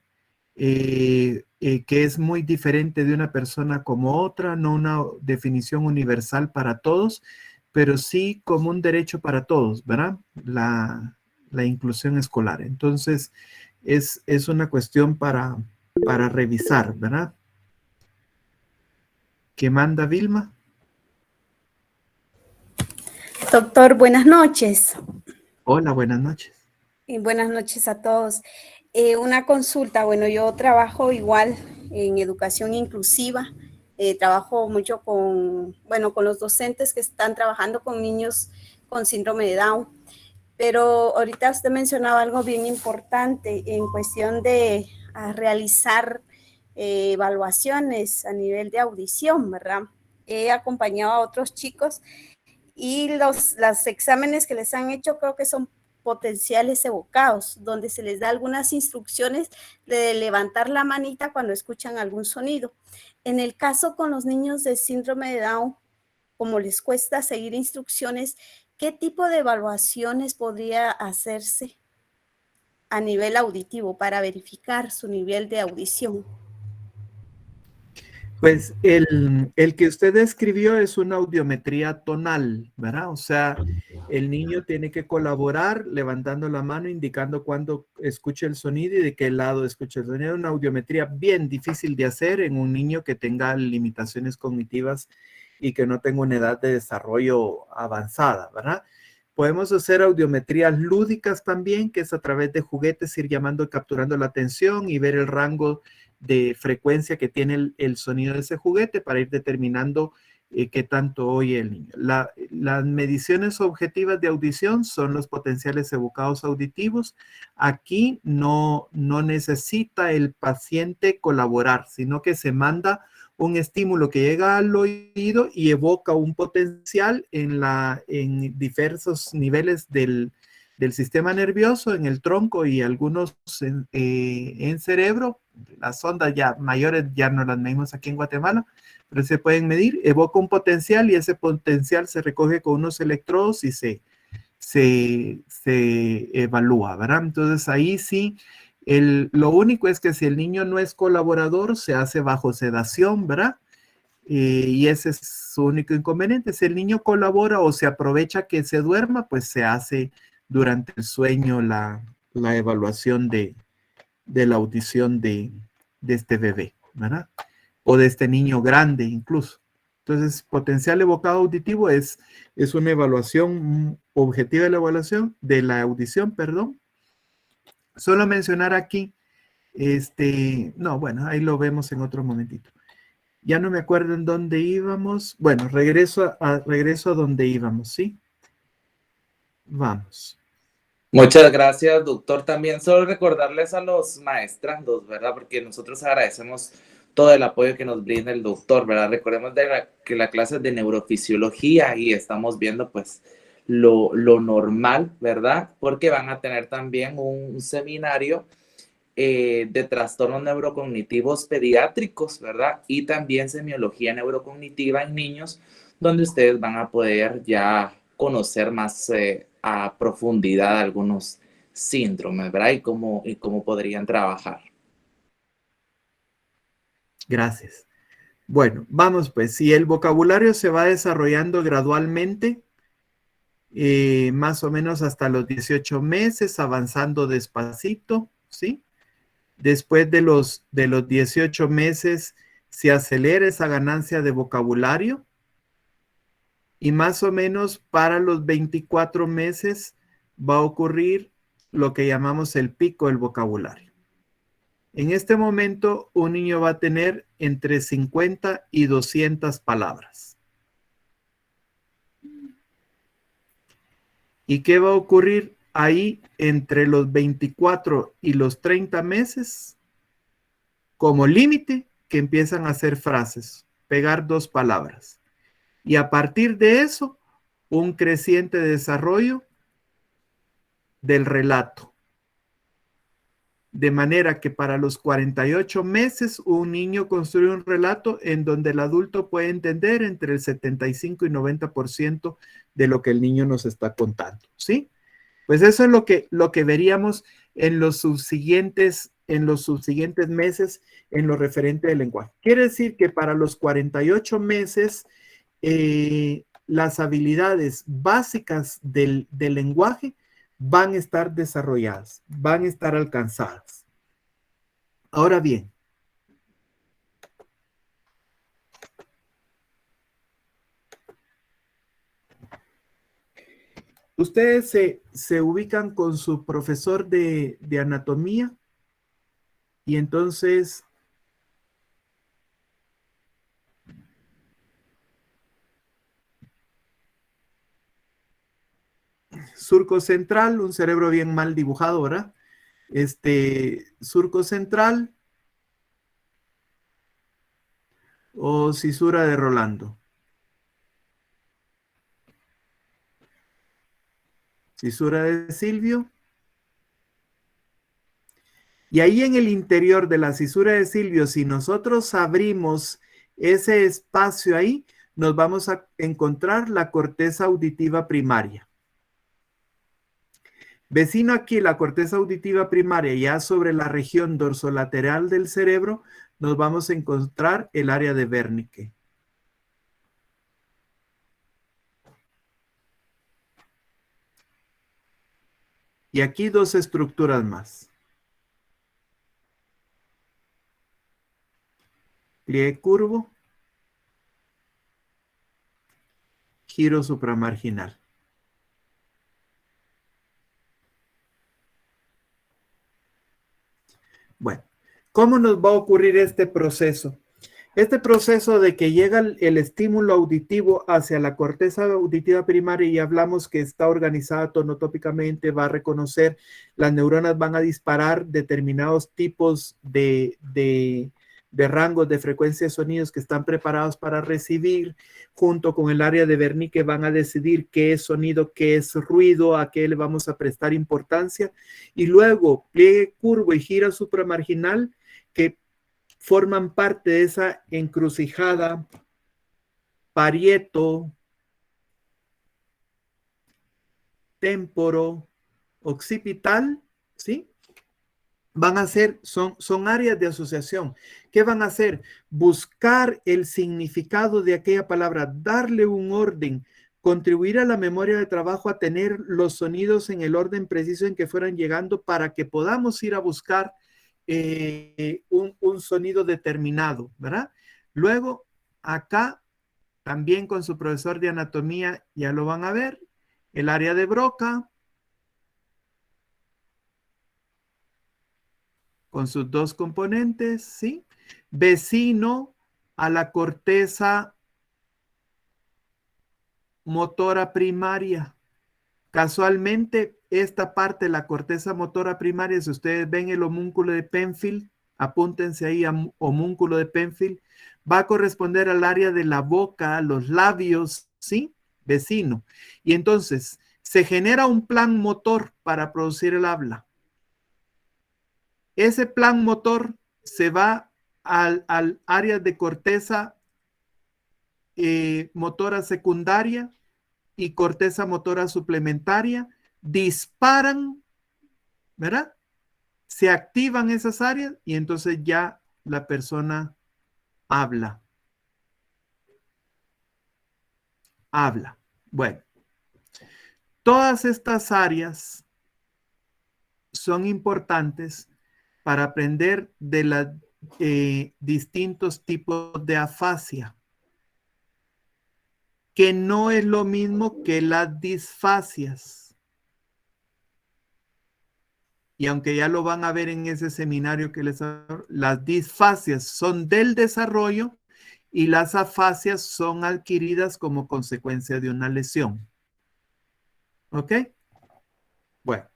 que es muy diferente de una persona como otra, no una definición universal para todos, pero sí como un derecho para todos, ¿verdad? La inclusión escolar. Entonces, es una cuestión para revisar, ¿verdad? ¿Qué manda Vilma? Doctor, buenas noches. Hola, buenas noches. Y buenas noches a todos. Una consulta, bueno, yo trabajo igual en educación inclusiva, trabajo mucho con los docentes que están trabajando con niños con síndrome de Down, pero ahorita usted mencionaba algo bien importante en cuestión de realizar evaluaciones a nivel de audición, ¿verdad? He acompañado a otros chicos y los exámenes que les han hecho creo que son potenciales evocados, donde se les da algunas instrucciones de levantar la manita cuando escuchan algún sonido. En el caso con los niños de síndrome de Down, como les cuesta seguir instrucciones, ¿qué tipo de evaluaciones podría hacerse a nivel auditivo para verificar su nivel de audición? Pues el que usted describió es una audiometría tonal, ¿verdad? O sea, el niño tiene que colaborar levantando la mano, indicando cuándo escucha el sonido y de qué lado escucha el sonido. Es una audiometría bien difícil de hacer en un niño que tenga limitaciones cognitivas y que no tenga una edad de desarrollo avanzada, ¿verdad? Podemos hacer audiometrías lúdicas también, que es a través de juguetes ir llamando, capturando la atención y ver el rango de frecuencia que tiene el sonido de ese juguete para ir determinando qué tanto oye el niño. Las mediciones objetivas de audición son los potenciales evocados auditivos. Aquí no necesita el paciente colaborar, sino que se manda un estímulo que llega al oído y evoca un potencial en diversos niveles del sistema nervioso, en el tronco y algunos en cerebro. Las ondas ya mayores ya no las medimos aquí en Guatemala, pero se pueden medir. Evoca un potencial y ese potencial se recoge con unos electrodos y se evalúa, ¿verdad? Entonces ahí sí, lo único es que si el niño no es colaborador, se hace bajo sedación, ¿verdad? Y ese es su único inconveniente. Si el niño colabora o se aprovecha que se duerma, pues se hace durante el sueño la evaluación de la audición de este bebé, ¿verdad? O de este niño grande incluso. Entonces, potencial evocado auditivo es una evaluación objetiva de la audición, perdón. Solo mencionar aquí, no, bueno, ahí lo vemos en otro momentito. Ya no me acuerdo en dónde íbamos. Bueno, regreso a donde íbamos, ¿sí? Vamos. Muchas gracias, doctor. También solo recordarles a los maestrandos, ¿verdad? Porque nosotros agradecemos todo el apoyo que nos brinda el doctor, ¿verdad? Recordemos que la clase es de neurofisiología y estamos viendo, pues, lo normal, ¿verdad? Porque van a tener también un seminario de trastornos neurocognitivos pediátricos, ¿verdad? Y también semiología neurocognitiva en niños, donde ustedes van a poder ya conocer más a profundidad algunos síndromes, ¿verdad? Y cómo podrían trabajar. Gracias. Bueno, vamos pues. Si el vocabulario se va desarrollando gradualmente, más o menos hasta los 18 meses, avanzando despacito, ¿sí? Después de los 18 meses se acelera esa ganancia de vocabulario y más o menos para los 24 meses va a ocurrir lo que llamamos el pico del vocabulario. En este momento, un niño va a tener entre 50 y 200 palabras. ¿Y qué va a ocurrir ahí entre los 24 y los 30 meses? Como límite, que empiezan a hacer frases, pegar 2 palabras. Y a partir de eso, un creciente desarrollo del relato. De manera que para los 48 meses un niño construye un relato en donde el adulto puede entender entre el 75 y 90% de lo que el niño nos está contando, ¿sí? Pues eso es lo que veríamos en los subsiguientes meses en lo referente del lenguaje. Quiere decir que para los 48 meses las habilidades básicas del lenguaje van a estar desarrolladas, van a estar alcanzadas. Ahora bien, ustedes se ubican con su profesor de anatomía y entonces surco central, un cerebro bien mal dibujado, ¿verdad? Surco central o cisura de Rolando. Cisura de Silvio. Y ahí en el interior de la cisura de Silvio, si nosotros abrimos ese espacio ahí, nos vamos a encontrar la corteza auditiva primaria. Vecino aquí, la corteza auditiva primaria, ya sobre la región dorsolateral del cerebro, nos vamos a encontrar el área de Wernicke. Y aquí dos estructuras más. Pliegue curvo. Giro supramarginal. Bueno, ¿cómo nos va a ocurrir este proceso? Este proceso de que llega el estímulo auditivo hacia la corteza auditiva primaria y hablamos que está organizada tonotópicamente, va a reconocer, las neuronas van a disparar determinados tipos de rangos de frecuencia de sonidos que están preparados para recibir, junto con el área de Wernicke van a decidir qué es sonido, qué es ruido, a qué le vamos a prestar importancia, y luego pliegue curvo y gira supramarginal que forman parte de esa encrucijada parieto, temporo, occipital, ¿sí? Van a ser, son áreas de asociación. ¿Qué van a hacer? Buscar el significado de aquella palabra, darle un orden, contribuir a la memoria de trabajo a tener los sonidos en el orden preciso en que fueran llegando para que podamos ir a buscar un sonido determinado, ¿verdad? Luego, acá, también con su profesor de anatomía, ya lo van a ver, el área de Broca, con sus dos componentes, ¿sí? Vecino a la corteza motora primaria. Casualmente, esta parte de la corteza motora primaria, si ustedes ven el homúnculo de Penfield, apúntense ahí, homúnculo de Penfield, va a corresponder al área de la boca, los labios, ¿sí? Vecino. Y entonces, se genera un plan motor para producir el habla. Ese plan motor se va al área de corteza motora secundaria y corteza motora suplementaria, disparan, ¿verdad? Se activan esas áreas y entonces ya la persona habla. Habla. Bueno, todas estas áreas son importantes para aprender de los distintos tipos de afasia, que no es lo mismo que las disfasias. Y aunque ya lo van a ver en ese seminario que les hablo, las disfasias son del desarrollo y las afasias son adquiridas como consecuencia de una lesión. ¿Ok? Bueno,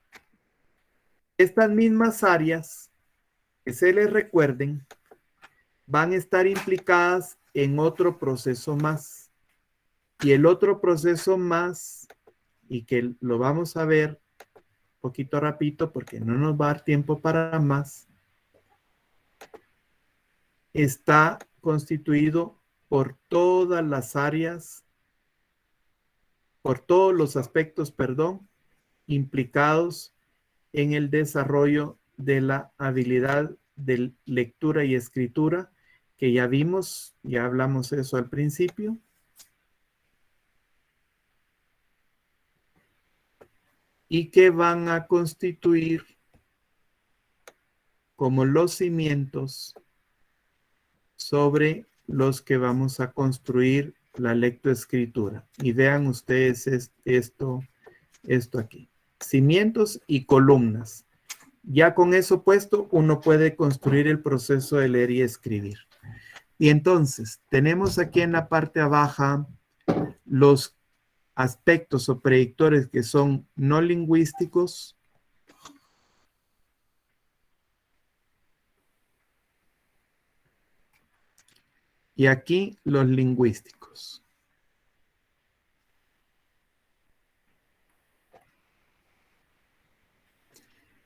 estas mismas áreas, que se les recuerden, van a estar implicadas en otro proceso más. Y el otro proceso más, y que lo vamos a ver poquito rapidito porque no nos va a dar tiempo para más, está constituido por todas las áreas, por todos los aspectos, perdón, implicados en el desarrollo de la habilidad de lectura y escritura, que ya vimos, ya hablamos eso al principio. Y que van a constituir como los cimientos sobre los que vamos a construir la lectoescritura. Y vean ustedes esto aquí. Cimientos y columnas. Ya con eso puesto, uno puede construir el proceso de leer y escribir. Y entonces, tenemos aquí en la parte baja los aspectos o predictores que son no lingüísticos, y aquí los lingüísticos.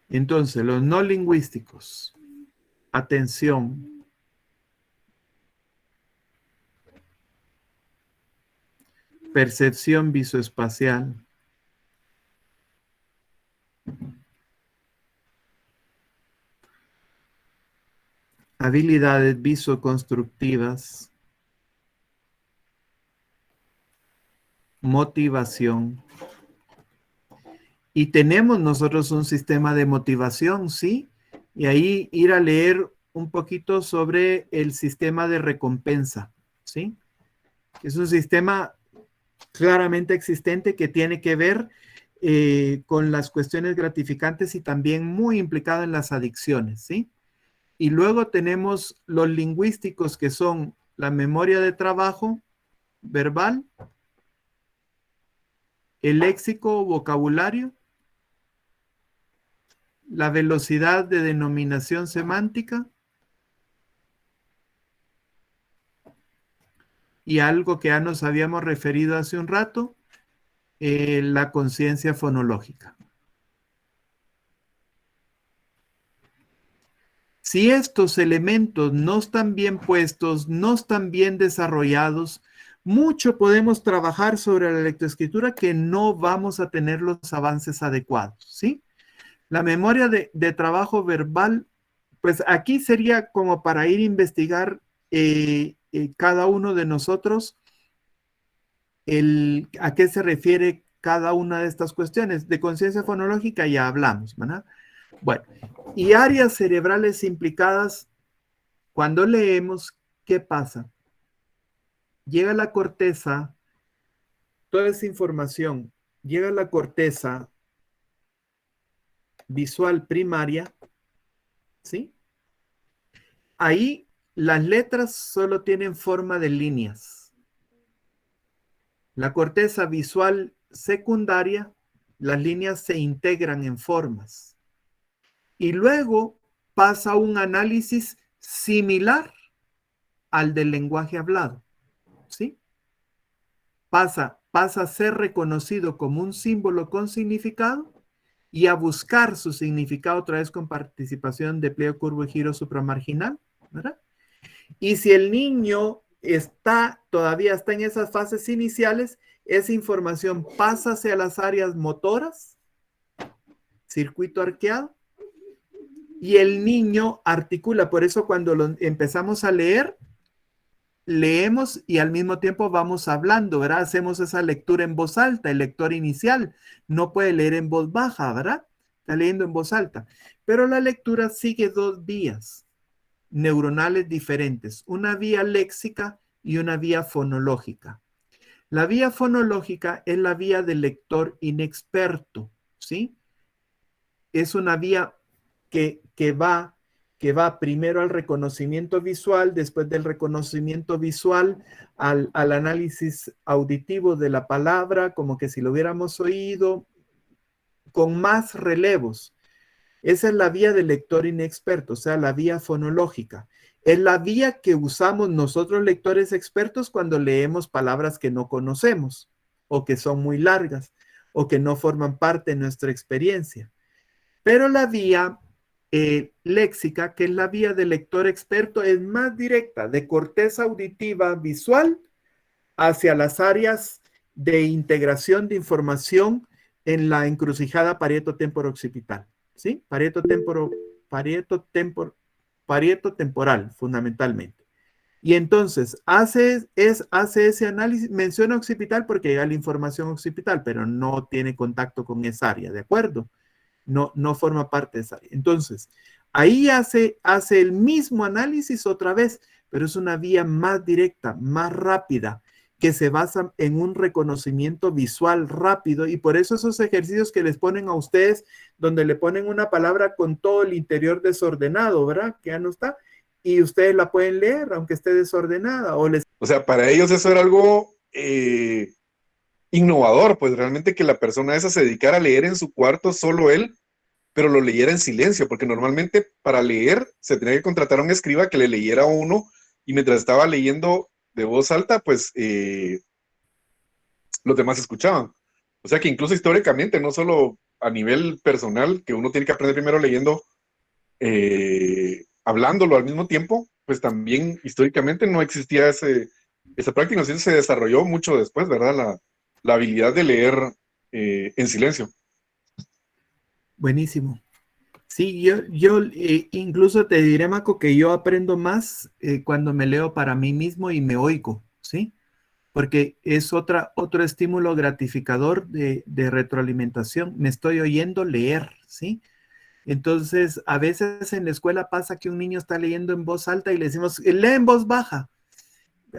Entonces, los no lingüísticos, atención, percepción visoespacial, habilidades visoconstructivas, motivación. Y tenemos nosotros un sistema de motivación, ¿sí? Y ahí ir a leer un poquito sobre el sistema de recompensa, ¿sí? Es un sistema claramente existente que tiene que ver con las cuestiones gratificantes y también muy implicado en las adicciones, ¿sí? Y luego tenemos los lingüísticos, que son la memoria de trabajo verbal, el léxico o vocabulario, la velocidad de denominación semántica y algo que ya nos habíamos referido hace un rato, la conciencia fonológica. Si estos elementos no están bien puestos, no están bien desarrollados, mucho podemos trabajar sobre la lectoescritura que no vamos a tener los avances adecuados, ¿sí? La memoria de trabajo verbal, pues aquí sería como para ir a investigar cada uno de nosotros a qué se refiere cada una de estas cuestiones. De conciencia fonológica ya hablamos, ¿verdad? Bueno, y áreas cerebrales implicadas, cuando leemos, ¿qué pasa? Llega la corteza, toda esa información, llega a la corteza visual primaria, ¿sí? Ahí las letras solo tienen forma de líneas. La corteza visual secundaria, las líneas se integran en formas. Y luego pasa un análisis similar al del lenguaje hablado, ¿sí? Pasa a ser reconocido como un símbolo con significado y a buscar su significado otra vez con participación de pliegue, curvo y giro supramarginal, ¿verdad? Y si el niño todavía está en esas fases iniciales, esa información pasa hacia las áreas motoras, circuito arqueado, y el niño articula. Por eso cuando empezamos a leer, leemos y al mismo tiempo vamos hablando, ¿verdad? Hacemos esa lectura en voz alta. El lector inicial no puede leer en voz baja, ¿verdad? Está leyendo en voz alta. Pero la lectura sigue dos vías neuronales diferentes, una vía léxica y una vía fonológica. La vía fonológica es la vía del lector inexperto, ¿sí? Es una vía que va primero al reconocimiento visual, después del reconocimiento visual al análisis auditivo de la palabra, como que si lo hubiéramos oído, con más relevos. Esa es la vía del lector inexperto, o sea, la vía fonológica. Es la vía que usamos nosotros lectores expertos cuando leemos palabras que no conocemos, o que son muy largas, o que no forman parte de nuestra experiencia. Pero la vía léxica, que es la vía del lector experto, es más directa, de corteza auditiva visual hacia las áreas de integración de información en la encrucijada parieto-temporo-occipital, ¿sí? Parieto-temporal, fundamentalmente. Y entonces hace ese análisis, menciona occipital porque llega la información occipital, pero no tiene contacto con esa área, ¿de acuerdo? No forma parte de esa área. Entonces, ahí hace el mismo análisis otra vez, pero es una vía más directa, más rápida, que se basa en un reconocimiento visual rápido, y por eso esos ejercicios que les ponen a ustedes, donde le ponen una palabra con todo el interior desordenado, ¿verdad? Que ya no está, y ustedes la pueden leer, aunque esté desordenada. O sea, para ellos eso era algo innovador, pues realmente que la persona esa se dedicara a leer en su cuarto, solo él, pero lo leyera en silencio, porque normalmente para leer se tenía que contratar a un escriba que le leyera a uno, y mientras estaba leyendo de voz alta, pues los demás escuchaban. O sea que incluso históricamente, no solo a nivel personal, que uno tiene que aprender primero leyendo, hablándolo al mismo tiempo, pues también históricamente no existía esa práctica, no sé, se desarrolló mucho después, ¿verdad? La habilidad de leer en silencio. Buenísimo. Sí, yo incluso te diré, Maco, que yo aprendo más cuando me leo para mí mismo y me oigo, ¿sí? Porque es otro estímulo gratificador de retroalimentación. Me estoy oyendo leer, ¿sí? Entonces, a veces en la escuela pasa que un niño está leyendo en voz alta y le decimos, lee en voz baja.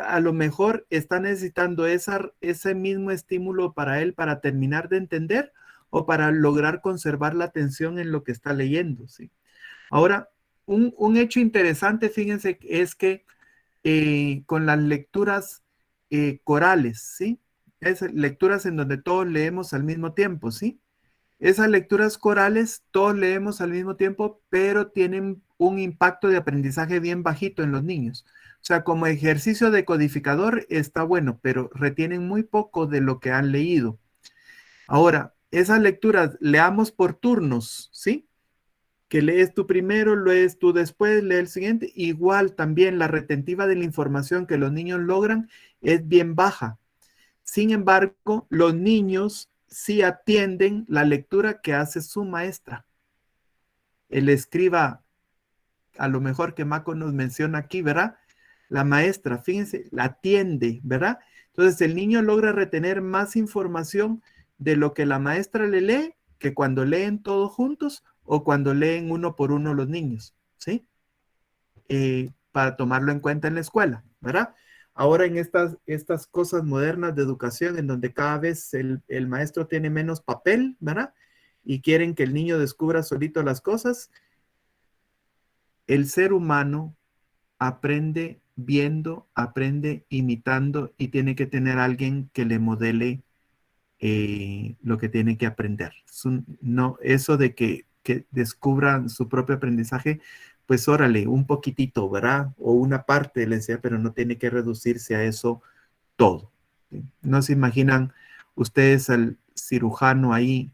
A lo mejor está necesitando ese mismo estímulo para él para terminar de entender o para lograr conservar la atención en lo que está leyendo, ¿sí? Ahora, un hecho interesante, fíjense, es que con las lecturas corales, ¿sí? Lecturas en donde todos leemos al mismo tiempo, ¿sí? Esas lecturas corales, todos leemos al mismo tiempo, pero tienen un impacto de aprendizaje bien bajito en los niños. O sea, como ejercicio decodificador está bueno, pero retienen muy poco de lo que han leído. Ahora, esas lecturas, leamos por turnos, ¿sí? Que lees tú primero, lees tú después, lees el siguiente. Igual también la retentiva de la información que los niños logran es bien baja. Sin embargo, los niños sí atienden la lectura que hace su maestra. El escriba, a lo mejor que Maco nos menciona aquí, ¿verdad? La maestra, fíjense, la atiende, ¿verdad? Entonces el niño logra retener más información de lo que la maestra le lee que cuando leen todos juntos o cuando leen uno por uno los niños, ¿sí? Para tomarlo en cuenta en la escuela, ¿verdad? Ahora en estas cosas modernas de educación, en donde cada vez el maestro tiene menos papel, ¿verdad? Y quieren que el niño descubra solito las cosas, el ser humano aprende viendo, aprende imitando y tiene que tener alguien que le modele lo que tiene que aprender. No, eso de que descubran su propio aprendizaje, pues órale, un poquitito, ¿verdad? O una parte, les decía, pero no tiene que reducirse a eso todo. ¿Sí? No se imaginan ustedes al cirujano ahí,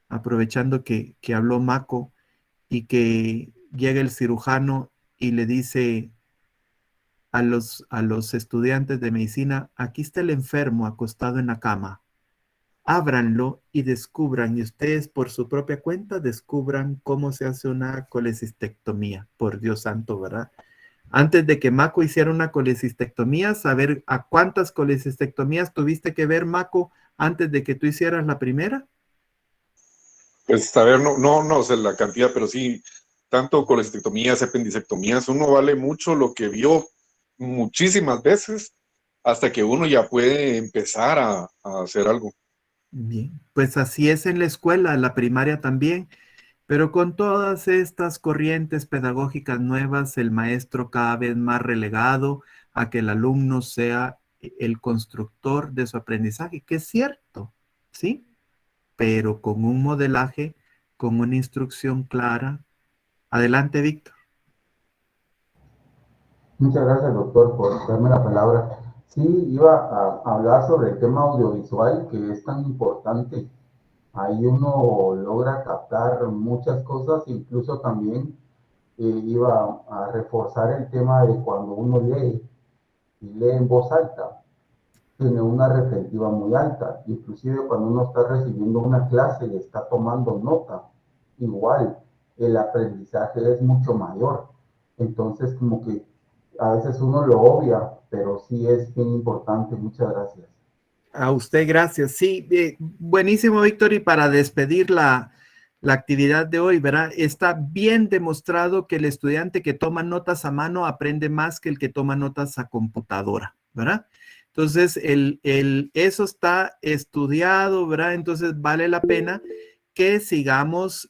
aprovechando que habló Maco, y que llega el cirujano y le dice a los estudiantes de medicina, aquí está el enfermo acostado en la cama. Ábranlo y descubran, y ustedes por su propia cuenta descubran cómo se hace una colecistectomía. Por Dios santo, ¿verdad? Antes de que Maco hiciera una colecistectomía, saber a cuántas colecistectomías tuviste que ver, Maco, antes de que tú hicieras la primera. Pues saber, no sé la cantidad, pero sí, tanto colecistectomías, apendicectomías, uno vale mucho lo que vio muchísimas veces hasta que uno ya puede empezar a hacer algo. Bien, pues así es en la escuela, en la primaria también, pero con todas estas corrientes pedagógicas nuevas, el maestro cada vez más relegado a que el alumno sea el constructor de su aprendizaje, que es cierto, ¿sí? Pero con un modelaje, con una instrucción clara. Adelante, Víctor. Muchas gracias, doctor, por darme la palabra. Sí, iba a hablar sobre el tema audiovisual, que es tan importante Ahí uno logra captar muchas cosas, incluso también iba a reforzar el tema de cuando uno lee y lee en voz alta, tiene una retentiva muy alta, inclusive cuando uno está recibiendo una clase y está tomando nota, igual el aprendizaje es mucho mayor. Entonces como que a veces uno lo obvia, pero sí es bien importante. Muchas gracias. A usted, gracias. Sí, buenísimo, Víctor. Y para despedir la actividad de hoy, ¿verdad? Está bien demostrado que el estudiante que toma notas a mano aprende más que el que toma notas a computadora, ¿verdad? Entonces, eso está estudiado, ¿verdad? Entonces, vale la pena que sigamos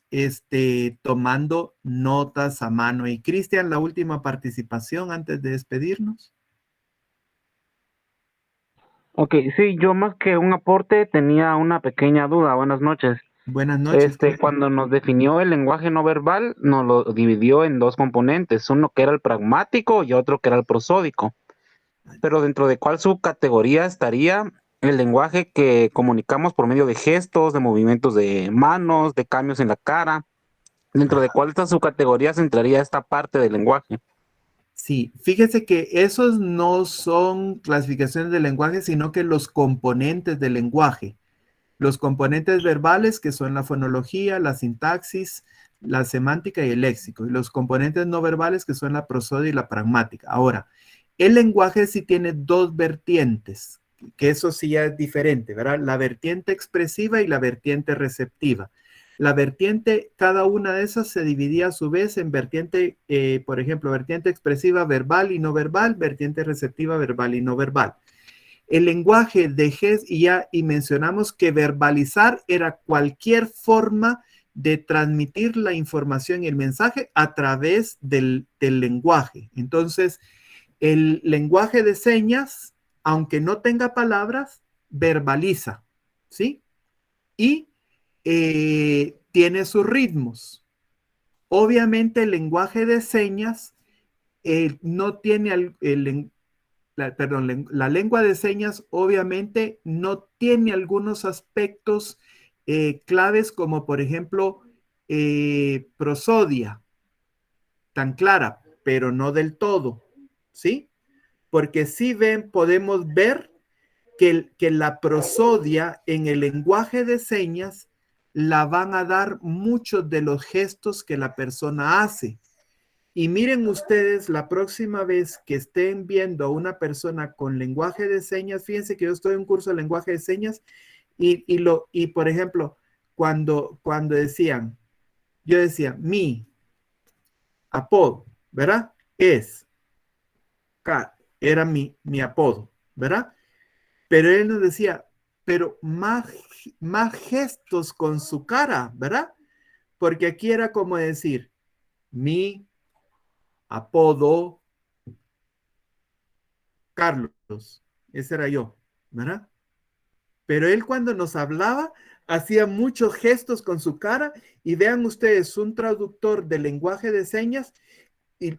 tomando notas a mano. Y Cristian, la última participación antes de despedirnos. Ok, sí, yo más que un aporte tenía una pequeña duda. Buenas noches. Buenas noches. Cuando nos definió el lenguaje no verbal, nos lo dividió en dos componentes, uno que era el pragmático y otro que era el prosódico. Pero dentro de cuál subcategoría estaría el lenguaje que comunicamos por medio de gestos, de movimientos de manos, de cambios en la cara. ¿Dentro de cuál de estas subcategorías entraría esta parte del lenguaje? Sí, fíjese que esos no son clasificaciones de lenguaje, sino que los componentes del lenguaje. Los componentes verbales, que son la fonología, la sintaxis, la semántica y el léxico. Y los componentes no verbales, que son la prosodia y la pragmática. Ahora, el lenguaje sí tiene dos vertientes, que eso sí ya es diferente, ¿verdad? La vertiente expresiva y la vertiente receptiva. La vertiente, cada una de esas se dividía a su vez en vertiente, por ejemplo, vertiente expresiva verbal y no verbal, vertiente receptiva verbal y no verbal. El lenguaje de gestos, y mencionamos que verbalizar era cualquier forma de transmitir la información y el mensaje a través del lenguaje. Entonces, el lenguaje de señas, aunque no tenga palabras, verbaliza, ¿sí? Y tiene sus ritmos. Obviamente el lenguaje de señas no tiene la lengua de señas obviamente no tiene algunos aspectos claves como por ejemplo prosodia, tan clara, pero no del todo, ¿sí? Porque sí podemos ver que la prosodia en el lenguaje de señas la van a dar muchos de los gestos que la persona hace. Y miren ustedes, la próxima vez que estén viendo a una persona con lenguaje de señas, fíjense que yo estoy en un curso de lenguaje de señas y por ejemplo, cuando decían, yo decía, mi apodo, ¿verdad? Era mi apodo, ¿verdad? Pero él nos decía, pero más gestos con su cara, ¿verdad? Porque aquí era como decir, mi apodo Carlos, ese era yo, ¿verdad? Pero él cuando nos hablaba hacía muchos gestos con su cara y vean ustedes, un traductor de lenguaje de señas y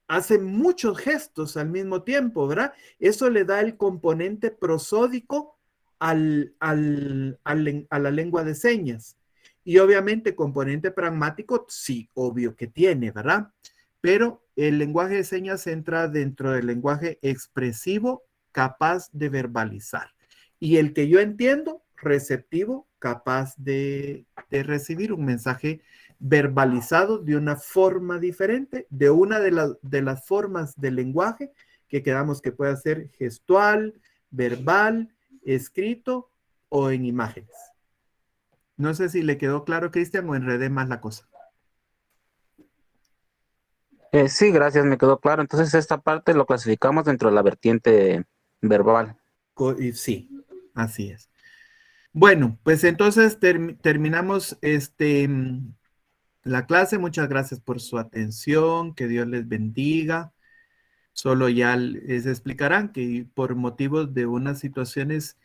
hace muchos gestos al mismo tiempo, ¿verdad? Eso le da el componente prosódico a la lengua de señas. Y obviamente componente pragmático, sí, obvio que tiene, ¿verdad? Pero el lenguaje de señas entra dentro del lenguaje expresivo capaz de verbalizar. Y el que yo entiendo, receptivo, capaz de recibir un mensaje verbalizado de una forma diferente, de una de las formas del lenguaje que quedamos que puede ser gestual, verbal, escrito o en imágenes. No sé si le quedó claro, Cristian, o enredé más la cosa. Sí, gracias, me quedó claro. Entonces esta parte lo clasificamos dentro de la vertiente verbal. Sí, así es. Bueno, pues entonces terminamos la clase. Muchas gracias por su atención. Que Dios les bendiga. Solo ya les explicarán que por motivos de unas situaciones